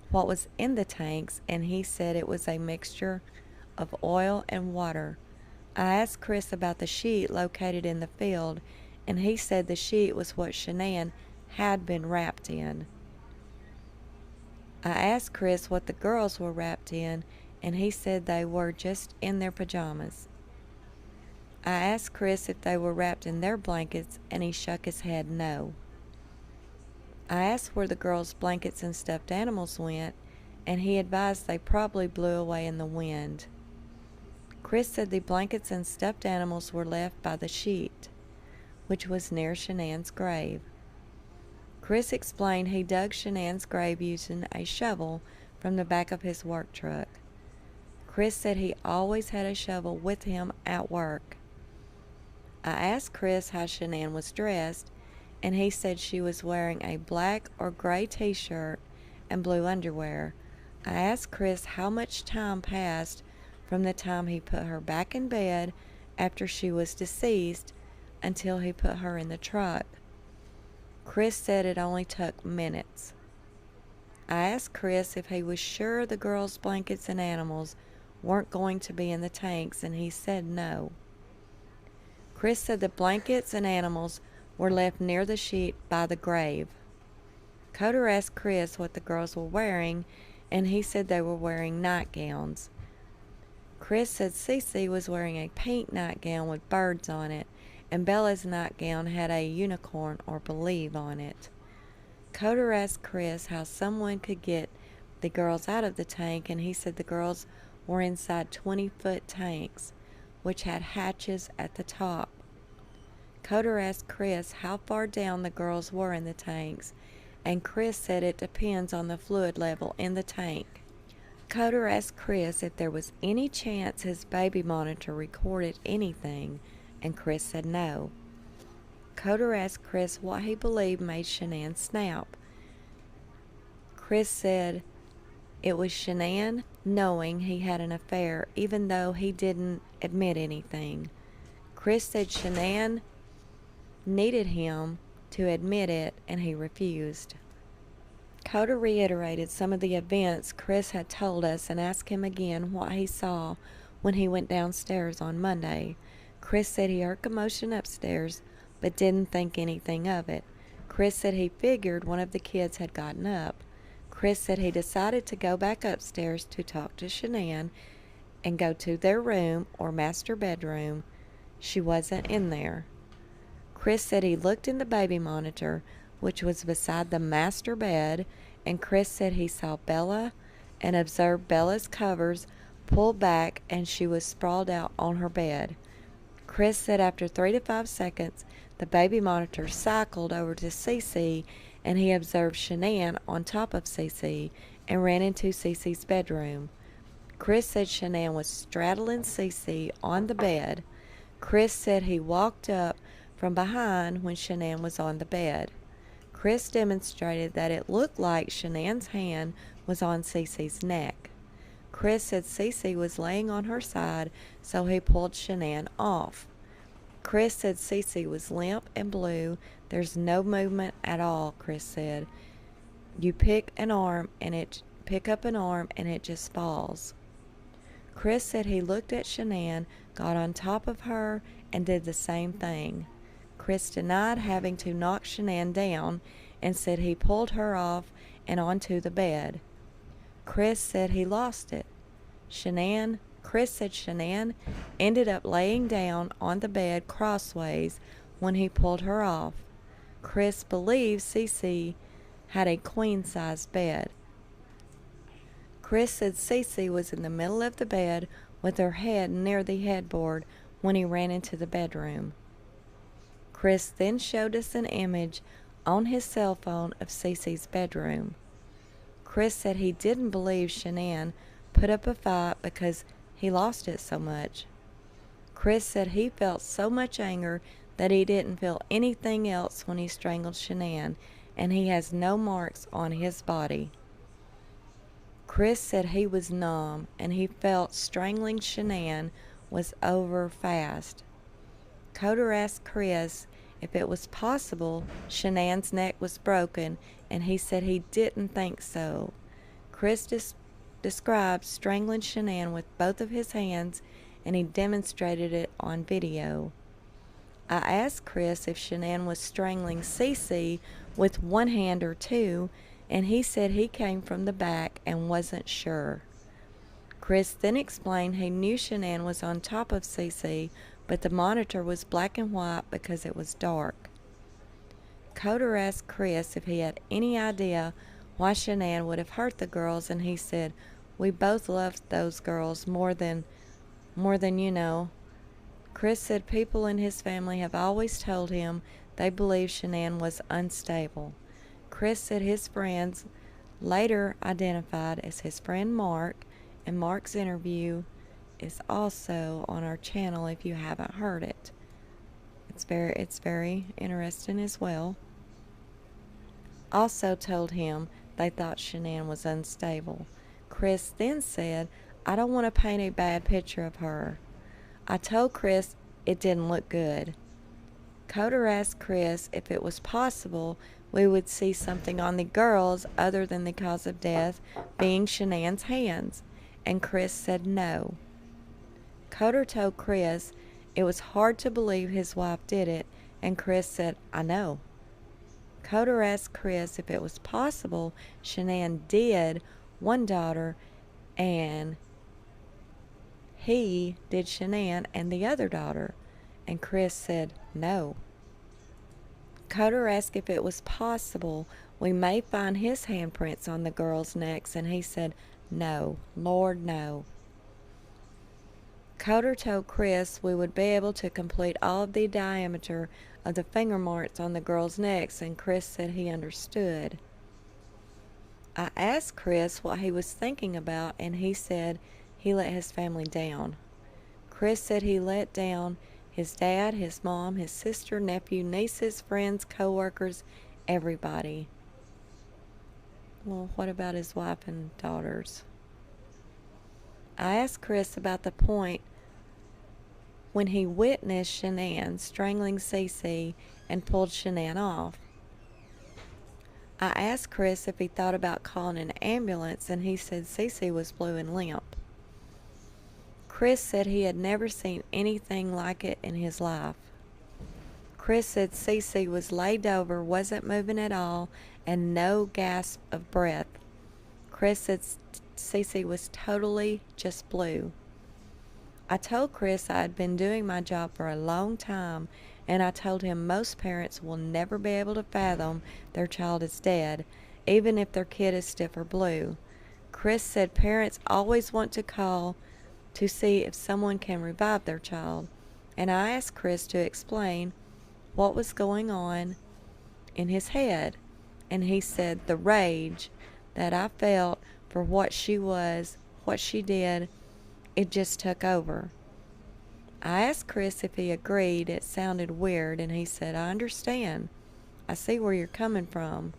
what was in the tanks, and he said it was a mixture of oil and water. I asked Chris about the sheet located in the field, and he said the sheet was what Shanann had been wrapped in. I asked Chris what the girls were wrapped in, and he said they were just in their pajamas. I asked Chris if they were wrapped in their blankets, and he shook his head no. I asked where the girls' blankets and stuffed animals went, and he advised they probably blew away in the wind. Chris said the blankets and stuffed animals were left by the sheet, which was near Shanann's grave. Chris explained he dug Shanann's grave using a shovel from the back of his work truck. Chris said he always had a shovel with him at work. I asked Chris how Shanann was dressed, and he said she was wearing a black or gray t-shirt and blue underwear. I asked Chris how much time passed from the time he put her back in bed after she was deceased until he put her in the truck. Chris said it only took minutes. I asked Chris if he was sure the girls' blankets and animals weren't going to be in the tanks, and he said no. Chris said the blankets and animals were left near the sheet by the grave. Coder asked Chris what the girls were wearing, and he said they were wearing nightgowns. Chris said Cece was wearing a pink nightgown with birds on it, and Bella's nightgown had a unicorn or believe on it. Coder asked Chris how someone could get the girls out of the tank, and he said the girls were inside 20-foot tanks, which had hatches at the top. Coder asked Chris how far down the girls were in the tanks, and Chris said it depends on the fluid level in the tank. Coder asked Chris if there was any chance his baby monitor recorded anything, and Chris said no. Coder asked Chris what he believed made Shanann snap. Chris said it was Shanann knowing he had an affair, even though he didn't admit anything. Chris said Shanann needed him to admit it, and he refused. Coder reiterated some of the events Chris had told us and asked him again what he saw when he went downstairs on Monday. Chris said he heard commotion upstairs, but didn't think anything of it. Chris said he figured one of the kids had gotten up. Chris said he decided to go back upstairs to talk to Shanann and go to their room or master bedroom. She wasn't in there. Chris said he looked in the baby monitor, which was beside the master bed, and Chris said he saw Bella and observed Bella's covers pulled back and she was sprawled out on her bed. Chris said after 3 to 5 seconds, the baby monitor cycled over to Cece and he observed Shanann on top of Cece and ran into Cece's bedroom. Chris said Shanann was straddling Cece on the bed. Chris said he walked up from behind when Shanann was on the bed. Chris demonstrated that it looked like Shanann's hand was on Cece's neck. Chris said Cece was laying on her side, so he pulled Shanann off. Chris said Cece was limp and blue. There's no movement at all, Chris said. You pick up an arm and it just falls. Chris said he looked at Shanann, got on top of her, and did the same thing. Chris denied having to knock Shanann down and said he pulled her off and onto the bed. Chris said he lost it. Chris said Shanann ended up laying down on the bed crossways when he pulled her off. Chris believes Cece had a queen-size bed. Chris said Cece was in the middle of the bed with her head near the headboard when he ran into the bedroom. Chris then showed us an image on his cell phone of Cece's bedroom. Chris said he didn't believe Shanann put up a fight because he lost it so much. Chris said he felt so much anger that he didn't feel anything else when he strangled Shanann, and he has no marks on his body. Chris said he was numb and he felt strangling Shanann was over fast. Coder asked Chris if it was possible Shanann's neck was broken, and he said he didn't think so. Chris described strangling Shanann with both of his hands, and he demonstrated it on video. I asked Chris if Shanann was strangling Cece with one hand or two, and he said he came from the back and wasn't sure. Chris then explained he knew Shanann was on top of Cece, but the monitor was black and white because it was dark. Coder asked Chris if he had any idea why Shanann would have hurt the girls, and he said, "We both loved those girls more than you know." Chris said people in his family have always told him they believed Shanann was unstable. Chris said his friends, later identified as his friend Mark, and Mark's interview is also on our channel if you haven't heard it. It's very interesting as well. Also told him they thought Shanann was unstable. Chris then said, "I don't want to paint a bad picture of her." I told Chris it didn't look good. Coder asked Chris if it was possible we would see something on the girls other than the cause of death being Shanann's hands, and Chris said no. Coder told Chris it was hard to believe his wife did it, and Chris said, "I know." Coder asked Chris if it was possible Shanann did one daughter and he did Shanann and the other daughter, and Chris said no. Coder asked if it was possible we may find his handprints on the girls' necks, and he said no, Lord no. Coder told Chris we would be able to complete all of the diameter of the finger marks on the girls' necks, and Chris said he understood. I asked Chris what he was thinking about, and he said he let his family down. Chris said he let down his dad, his mom, his sister, nephew, nieces, friends, co-workers, everybody. Well, what about his wife and daughters? I asked Chris about the point when he witnessed Shanann strangling Cece and pulled Shanann off. I asked Chris if he thought about calling an ambulance, and he said Cece was blue and limp. Chris said he had never seen anything like it in his life. Chris said Cece was laid over, wasn't moving at all, and no gasp of breath. Chris said Cece was totally just blue. I told Chris I had been doing my job for a long time, and I told him most parents will never be able to fathom their child is dead, even if their kid is stiff or blue. Chris said parents always want to call to see if someone can revive their child, and I asked Chris to explain what was going on in his head, and he said the rage that I felt for what she was, what she did, it just took over. I asked Chris if he agreed. It sounded weird, and he said, I understand. I see where you're coming from.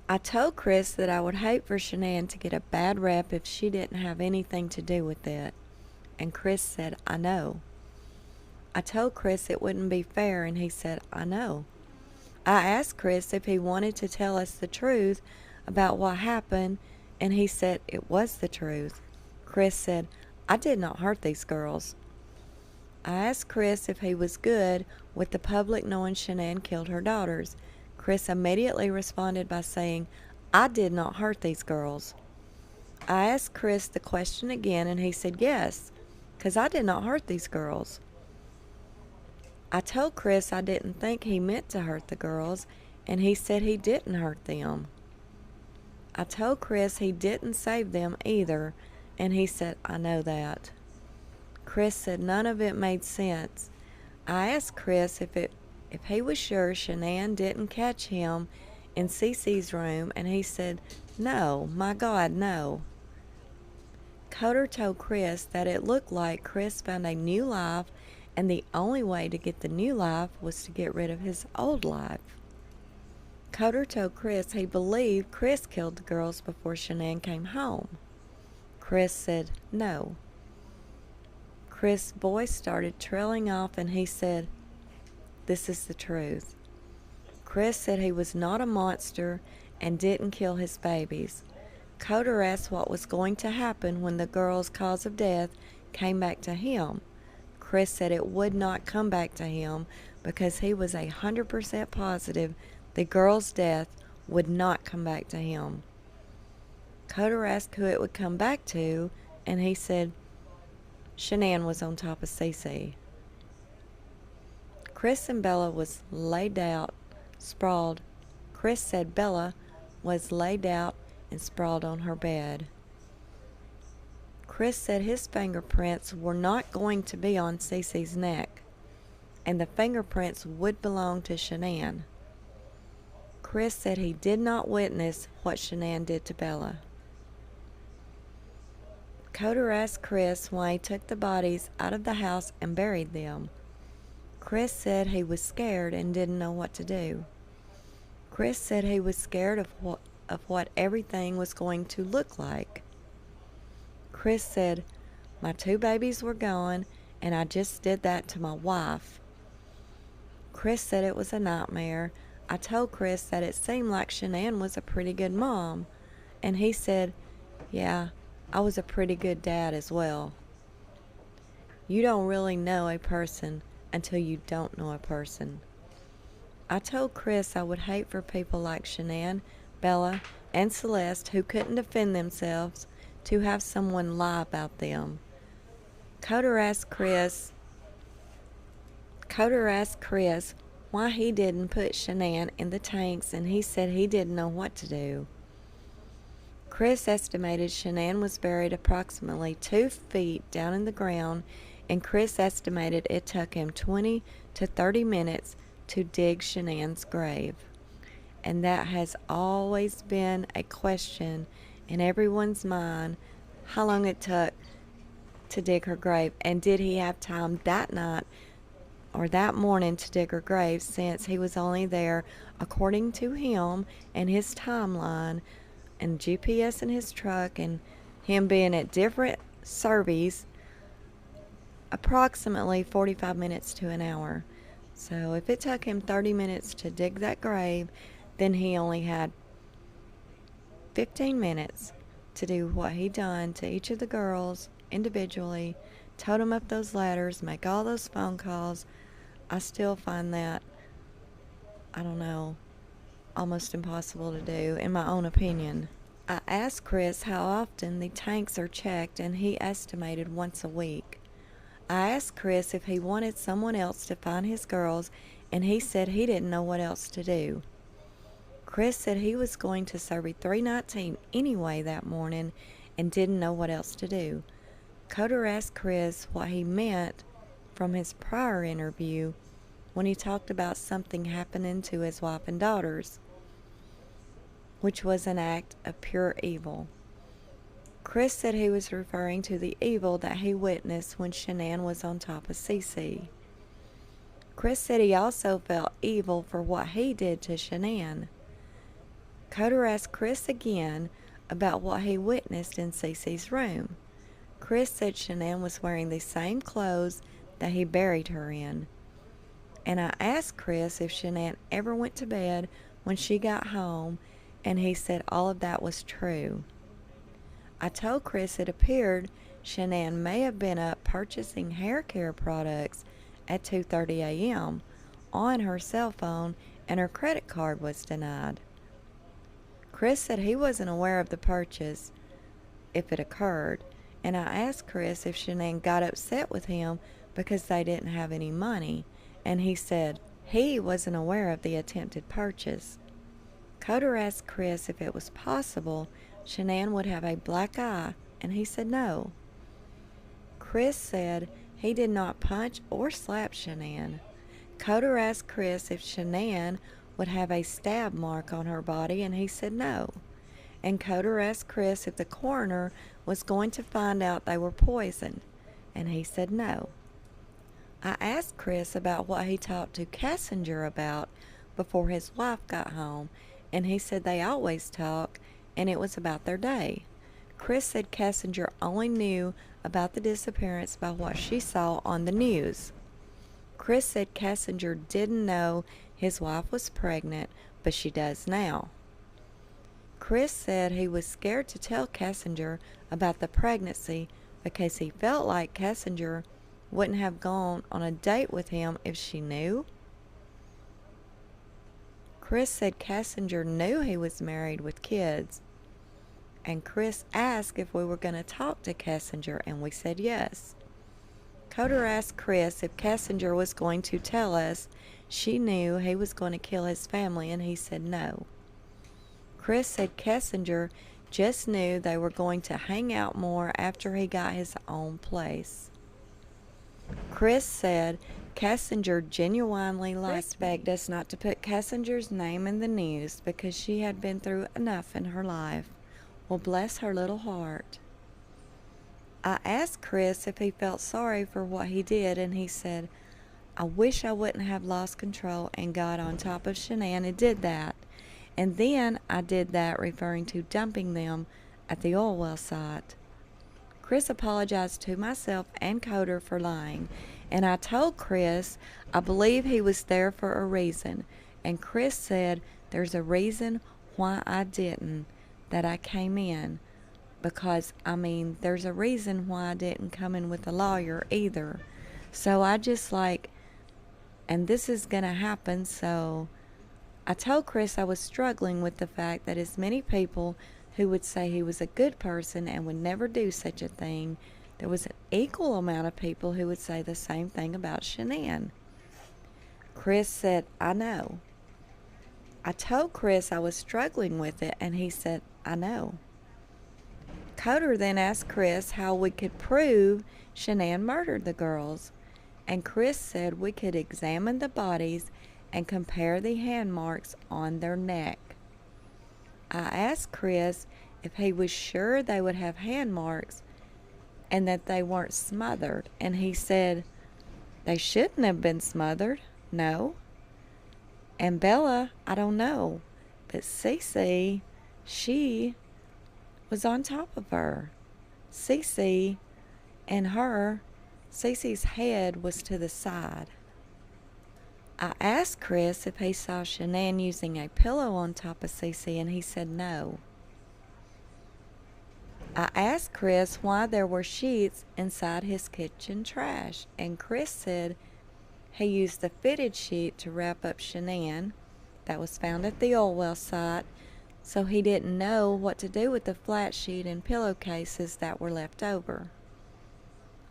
I told Chris that I would hate for Shanann to get a bad rep if she didn't have anything to do with it, and Chris said, I know. I told Chris it wouldn't be fair, and he said, I know. I asked Chris if he wanted to tell us the truth about what happened, and he said it was the truth. Chris said, I did not hurt these girls. I asked Chris if he was good with the public knowing Shanann killed her daughters. Chris immediately responded by saying, I did not hurt these girls. I asked Chris the question again, and he said yes, because I did not hurt these girls. I told Chris I didn't think he meant to hurt the girls, and he said he didn't hurt them. I told Chris he didn't save them either, and he said, I know that. Chris said none of it made sense. I asked Chris if he was sure Shanann didn't catch him in Cece's room, and he said, no, my God, no. Coder told Chris that it looked like Chris found a new life, and the only way to get the new life was to get rid of his old life. Coder told Chris he believed Chris killed the girls before Shanann came home. Chris said no. Chris' voice started trailing off, and he said, this is the truth. Chris said he was not a monster and didn't kill his babies. Coder asked what was going to happen when the girls' cause of death came back to him. Chris said it would not come back to him because he was 100% positive the girl's death would not come back to him. Coder asked who it would come back to, and he said Shanann was on top of Cece. Chris and Bella was laid out, sprawled. Chris said Bella was laid out and sprawled on her bed. Chris said his fingerprints were not going to be on Cece's neck, and the fingerprints would belong to Shanann. Chris said he did not witness what Shanann did to Bella. Coder asked Chris why he took the bodies out of the house and buried them. Chris said he was scared and didn't know what to do. Chris said he was scared of what everything was going to look like. Chris said, my 2 babies were gone, and I just did that to my wife. Chris said it was a nightmare. I told Chris that it seemed like Shanann was a pretty good mom, and he said, yeah, I was a pretty good dad as well. You don't really know a person until you don't know a person. I told Chris I would hate for people like Shanann, Bella, and Celeste who couldn't defend themselves to have someone lie about them. Coder asked Chris why he didn't put Shanann in the tanks, and he said he didn't know what to do. Chris estimated Shanann was buried approximately 2 feet down in the ground, and Chris estimated it took him 20 to 30 minutes to dig Shanann's grave. And that has always been a question in everyone's mind, how long it took to dig her grave, and did he have time that night or that morning to dig her grave, since he was only there, according to him and his timeline and GPS in his truck and him being at different services, approximately 45 minutes to an hour. So if it took him 30 minutes to dig that grave, then he only had 15 minutes to do what he done to each of the girls individually, tote them up those ladders, make all those phone calls. I still find that, I don't know, almost impossible to do, in my own opinion. I asked Chris how often the tanks are checked, and he estimated once a week. I asked Chris if he wanted someone else to find his girls, and he said he didn't know what else to do. Chris said he was going to Survey 319 anyway that morning and didn't know what else to do. Coder asked Chris what he meant from his prior interview when he talked about something happening to his wife and daughters, which was an act of pure evil. Chris said he was referring to the evil that he witnessed when Shanann was on top of Cece. Chris said he also felt evil for what he did to Shanann. Coder asked Chris again about what he witnessed in Cece's room. Chris said Shanann was wearing the same clothes that he buried her in. And I asked Chris if Shanann ever went to bed when she got home, and he said all of that was true. I told Chris it appeared Shanann may have been up purchasing hair care products at 2:30 a.m. on her cell phone, and her credit card was denied. Chris said he wasn't aware of the purchase, if it occurred, and I asked Chris if Shanann got upset with him because they didn't have any money, and he said he wasn't aware of the attempted purchase. Coder asked Chris if it was possible Shanann would have a black eye, and he said no. Chris said he did not punch or slap Shanann. Coder asked Chris if Shanann would have a stab mark on her body, and he said no. And Coder asked Chris if the coroner was going to find out they were poisoned, and he said no. I asked Chris about what he talked to Kassinger about before his wife got home, and he said they always talk, and it was about their day. Chris said Kassinger only knew about the disappearance by what she saw on the news. Chris said Kassinger didn't know his wife was pregnant, but she does now. Chris said he was scared to tell Kassinger about the pregnancy because he felt like Kassinger wouldn't have gone on a date with him if she knew. Chris said Kassinger knew he was married with kids, and Chris asked if we were going to talk to Kassinger, and we said yes. Coder asked Chris if Kassinger was going to tell us she knew he was going to kill his family, and he said no. Chris said Kassinger just knew they were going to hang out more after he got his own place. Chris said Kassinger genuinely begged us not to put Kassinger's name in the news because she had been through enough in her life. Well, bless her little heart. I asked Chris if he felt sorry for what he did, and he said, I wish I wouldn't have lost control and got on top of Shanann and did that. And then I did that, referring to dumping them at the oil well site. Chris apologized to myself and Coder for lying, and I told Chris I believe he was there for a reason, and Chris said there's a reason why I didn't, that I came in, because, there's a reason why I didn't come in with a lawyer either. So I just and this is going to happen, so I told Chris I was struggling with the fact that as many people who would say he was a good person and would never do such a thing, there was an equal amount of people who would say the same thing about Shanann. Chris said, I know. I told Chris I was struggling with it, and he said, I know. Coder then asked Chris how we could prove Shanann murdered the girls, and Chris said we could examine the bodies and compare the hand marks on their neck. I asked Chris if he was sure they would have hand marks and that they weren't smothered, and he said they shouldn't have been smothered, no. And Bella, I don't know, but Cece, she was on top of her. Cece and her, Cece's head was to the side. I asked Chris if he saw Shanann using a pillow on top of Cece, and he said no. I asked Chris why there were sheets inside his kitchen trash, and Chris said he used the fitted sheet to wrap up Shanann that was found at the oil well site, so he didn't know what to do with the flat sheet and pillowcases that were left over.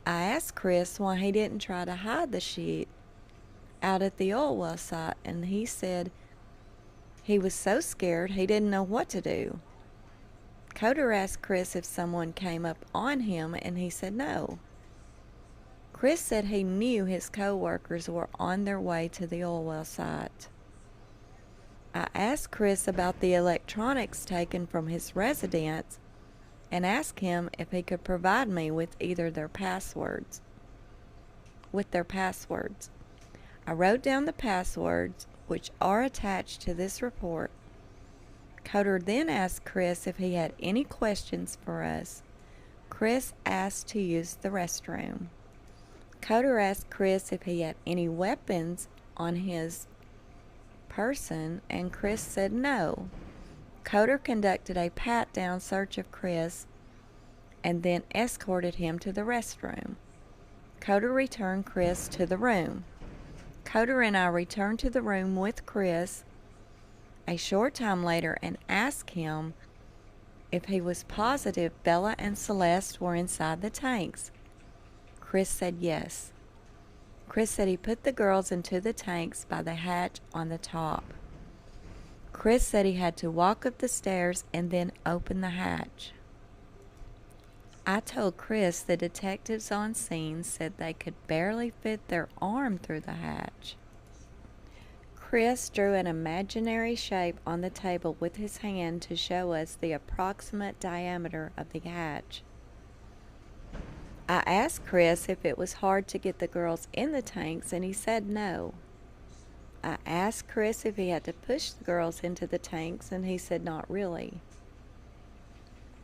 I asked Chris why he didn't try to hide the sheet out at the oil well site, and he said he was so scared he didn't know what to do. Coder asked Chris if someone came up on him, and he said no. Chris said he knew his co-workers were on their way to the oil well site. I asked Chris about the electronics taken from his residence and asked him if he could provide me with their passwords. I wrote down the passwords, which are attached to this report. Coder then asked Chris if he had any questions for us. Chris asked to use the restroom. Coder asked Chris if he had any weapons on his person, and Chris said no. Coder conducted a pat-down search of Chris and then escorted him to the restroom. Coder returned Chris to the room. Coder and I returned to the room with Chris a short time later and asked him if he was positive Bella and Celeste were inside the tanks. Chris said yes. Chris said he put the girls into the tanks by the hatch on the top. Chris said he had to walk up the stairs and then open the hatch. I told Chris the detectives on scene said they could barely fit their arm through the hatch. Chris drew an imaginary shape on the table with his hand to show us the approximate diameter of the hatch. I asked Chris if it was hard to get the girls in the tanks, and he said no. I asked Chris if he had to push the girls into the tanks, and he said not really.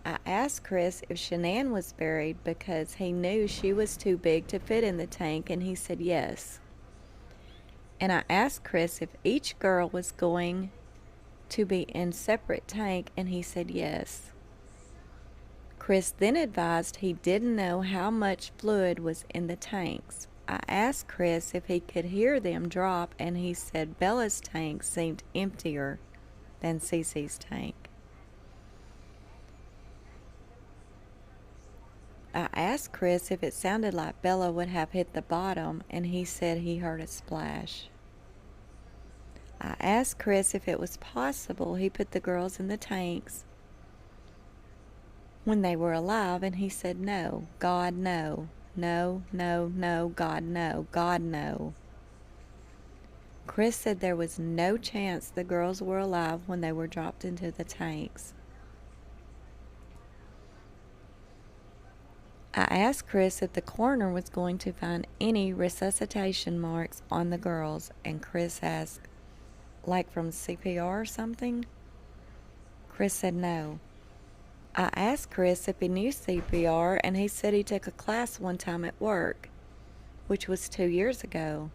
I asked Chris if Shanann was buried because he knew she was too big to fit in the tank, and he said yes. And I asked Chris if each girl was going to be in separate tank, and he said yes. Chris then advised he didn't know how much fluid was in the tanks. I asked Chris if he could hear them drop, and he said Bella's tank seemed emptier than Cece's tank. I asked Chris if it sounded like Bella would have hit the bottom, and he said he heard a splash. I asked Chris if it was possible he put the girls in the tanks when they were alive, and he said no. God, no. No, no, no, God, no. God, no. Chris said there was no chance the girls were alive when they were dropped into the tanks. I asked Chris if the coroner was going to find any resuscitation marks on the girls, and Chris asked, like from CPR or something? Chris said no. I asked Chris if he knew CPR, and he said he took a class one time at work, which was 2 years ago.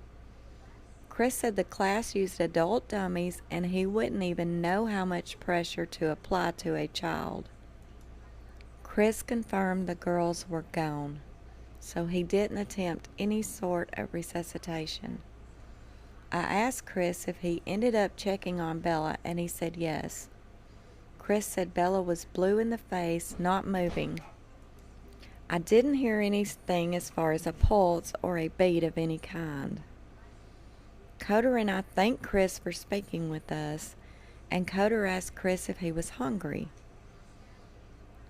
Chris said the class used adult dummies, and he wouldn't even know how much pressure to apply to a child. Chris confirmed the girls were gone, so he didn't attempt any sort of resuscitation. I asked Chris if he ended up checking on Bella, and he said yes. Chris said Bella was blue in the face, not moving. I didn't hear anything as far as a pulse or a beat of any kind. Coder and I thanked Chris for speaking with us, and Coder asked Chris if he was hungry.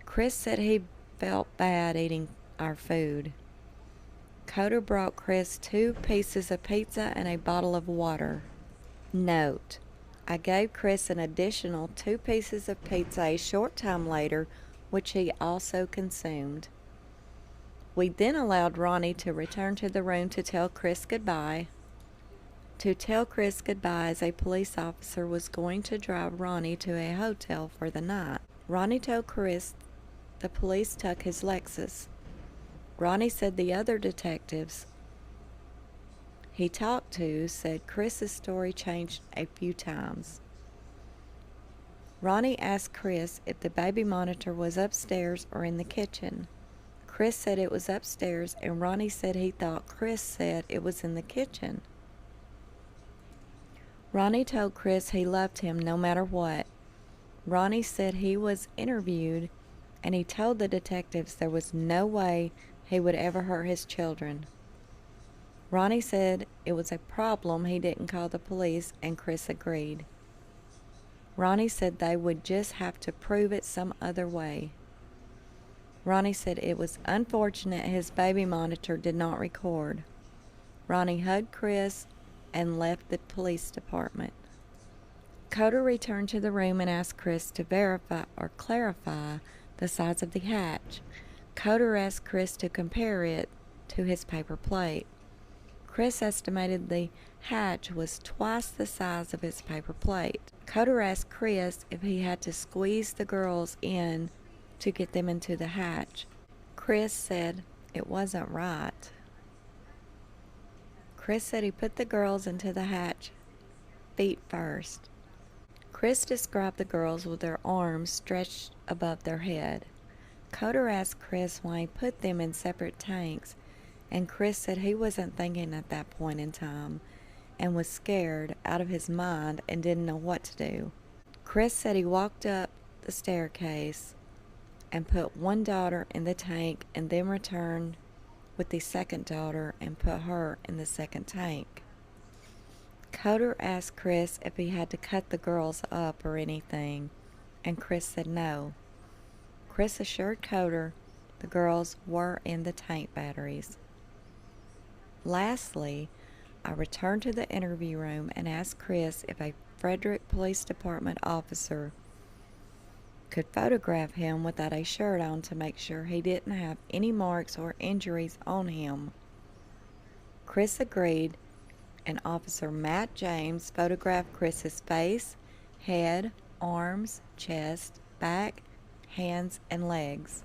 Chris said he felt bad eating our food. Coder brought Chris 2 pieces of pizza and a bottle of water. Note: I gave Chris an additional 2 pieces of pizza a short time later, which he also consumed. We then allowed Ronnie to return to the room to tell Chris goodbye. To tell Chris goodbye as a police officer was going to drive Ronnie to a hotel for the night. Ronnie told Chris the police took his Lexus. Ronnie said the other detectives he talked to said Chris's story changed a few times. Ronnie asked Chris if the baby monitor was upstairs or in the kitchen. Chris said it was upstairs, and Ronnie said he thought Chris said it was in the kitchen. Ronnie told Chris he loved him no matter what. Ronnie said he was interviewed, and he told the detectives there was no way he would ever hurt his children. Ronnie said it was a problem he didn't call the police, and Chris agreed. Ronnie said they would just have to prove it some other way. Ronnie said it was unfortunate his baby monitor did not record. Ronnie hugged Chris and left the police department. Coder returned to the room and asked Chris to verify or clarify the size of the hatch. Coder asked Chris to compare it to his paper plate. Chris estimated the hatch was twice the size of his paper plate. Coder asked Chris if he had to squeeze the girls in to get them into the hatch. Chris said it wasn't right. Chris said he put the girls into the hatch feet first. Chris described the girls with their arms stretched above their head. Coder asked Chris why he put them in separate tanks, and Chris said he wasn't thinking at that point in time and was scared out of his mind and didn't know what to do. Chris said he walked up the staircase and put one daughter in the tank and then returned with the second daughter and put her in the second tank. Coder asked Chris if he had to cut the girls up or anything, and Chris said no. Chris assured Coder the girls were in the tank batteries. Lastly, I returned to the interview room and asked Chris if a Frederick Police Department officer could photograph him without a shirt on to make sure he didn't have any marks or injuries on him. Chris agreed, and Officer Matt James photographed Chris's face, head, arms, chest, back, hands, and legs.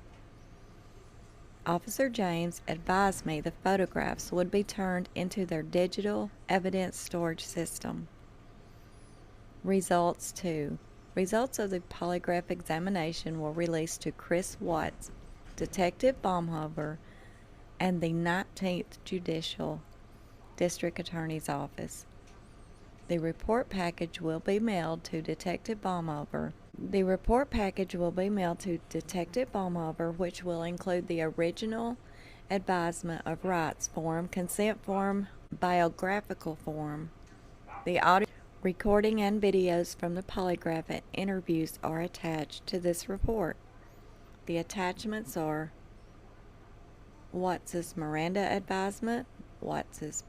Officer James advised me the photographs would be turned into their digital evidence storage system. Results 2. Results of the polygraph examination were released to Chris Watts, Detective Baumhofer, and the 19th Judicial District Attorney's Office. The report package will be mailed to Detective Baumhofer. The report package will be mailed to Detective Baumhofer, which will include the original advisement of rights form, consent form, biographical form. The audio recording and videos from the polygraph and interviews are attached to this report. The attachments are Watts's Miranda advisement, Watts's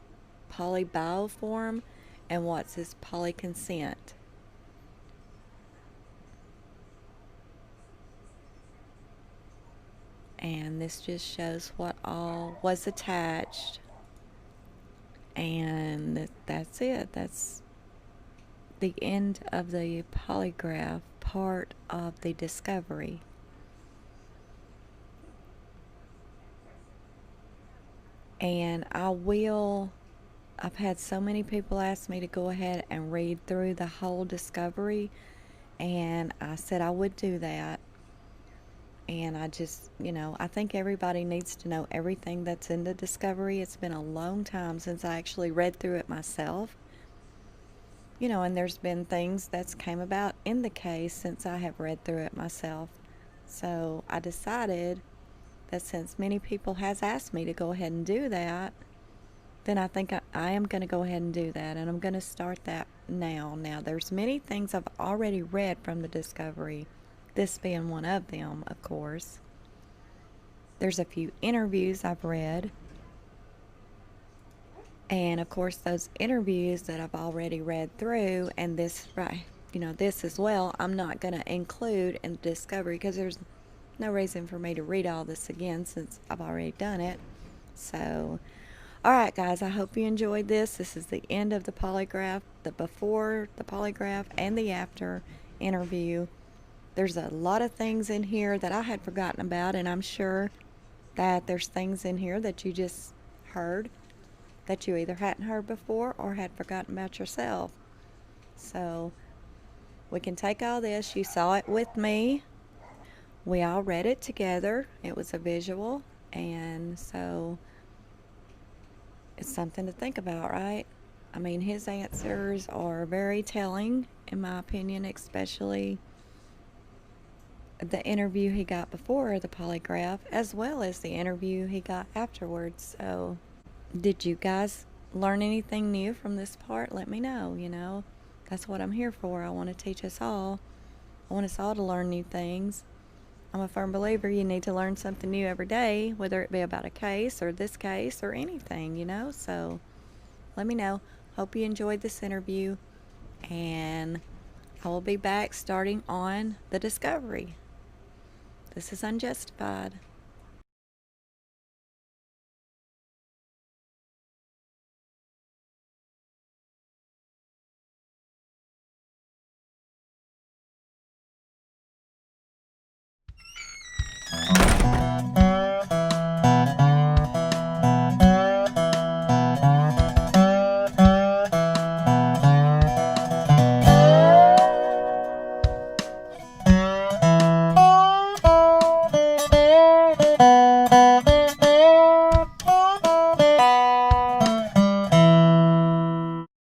polybio form, and Watts's polyconsent. And this just shows what all was attached. And that's it. That's the end of the polygraph part of the discovery. And I've had so many people ask me to go ahead and read through the whole discovery, and I said I would do that. And I just, I think everybody needs to know everything that's in the discovery. It's been a long time since I actually read through it myself. And there's been things that's came about in the case since I have read through it myself. So I decided that since many people has asked me to go ahead and do that, then I think I am going to go ahead and do that. And I'm going to start that now. Now, there's many things I've already read from the discovery, this being one of them, of course. There's a few interviews I've read. And, of course, those interviews that I've already read through, and this, this as well, I'm not going to include in the discovery because there's no reason for me to read all this again since I've already done it. So, alright guys, I hope you enjoyed this. This is the end of the polygraph, the before the polygraph and the after interview. There's a lot of things in here that I had forgotten about, and I'm sure that there's things in here that you just heard that you either hadn't heard before or had forgotten about yourself. So we can take all this. You saw it with me. We all read it together. It was a visual, and so it's something to think about, right? I mean, his answers are very telling, in my opinion, especially the interview he got before the polygraph as well as the interview he got afterwards. So, did you guys learn anything new from this part? Let me know, That's what I'm here for. I want to teach us all. I want us all to learn new things. I'm a firm believer you need to learn something new every day, whether it be about a case or this case or anything, So, let me know. Hope you enjoyed this interview, and I will be back starting on the discovery. This is UnJustified.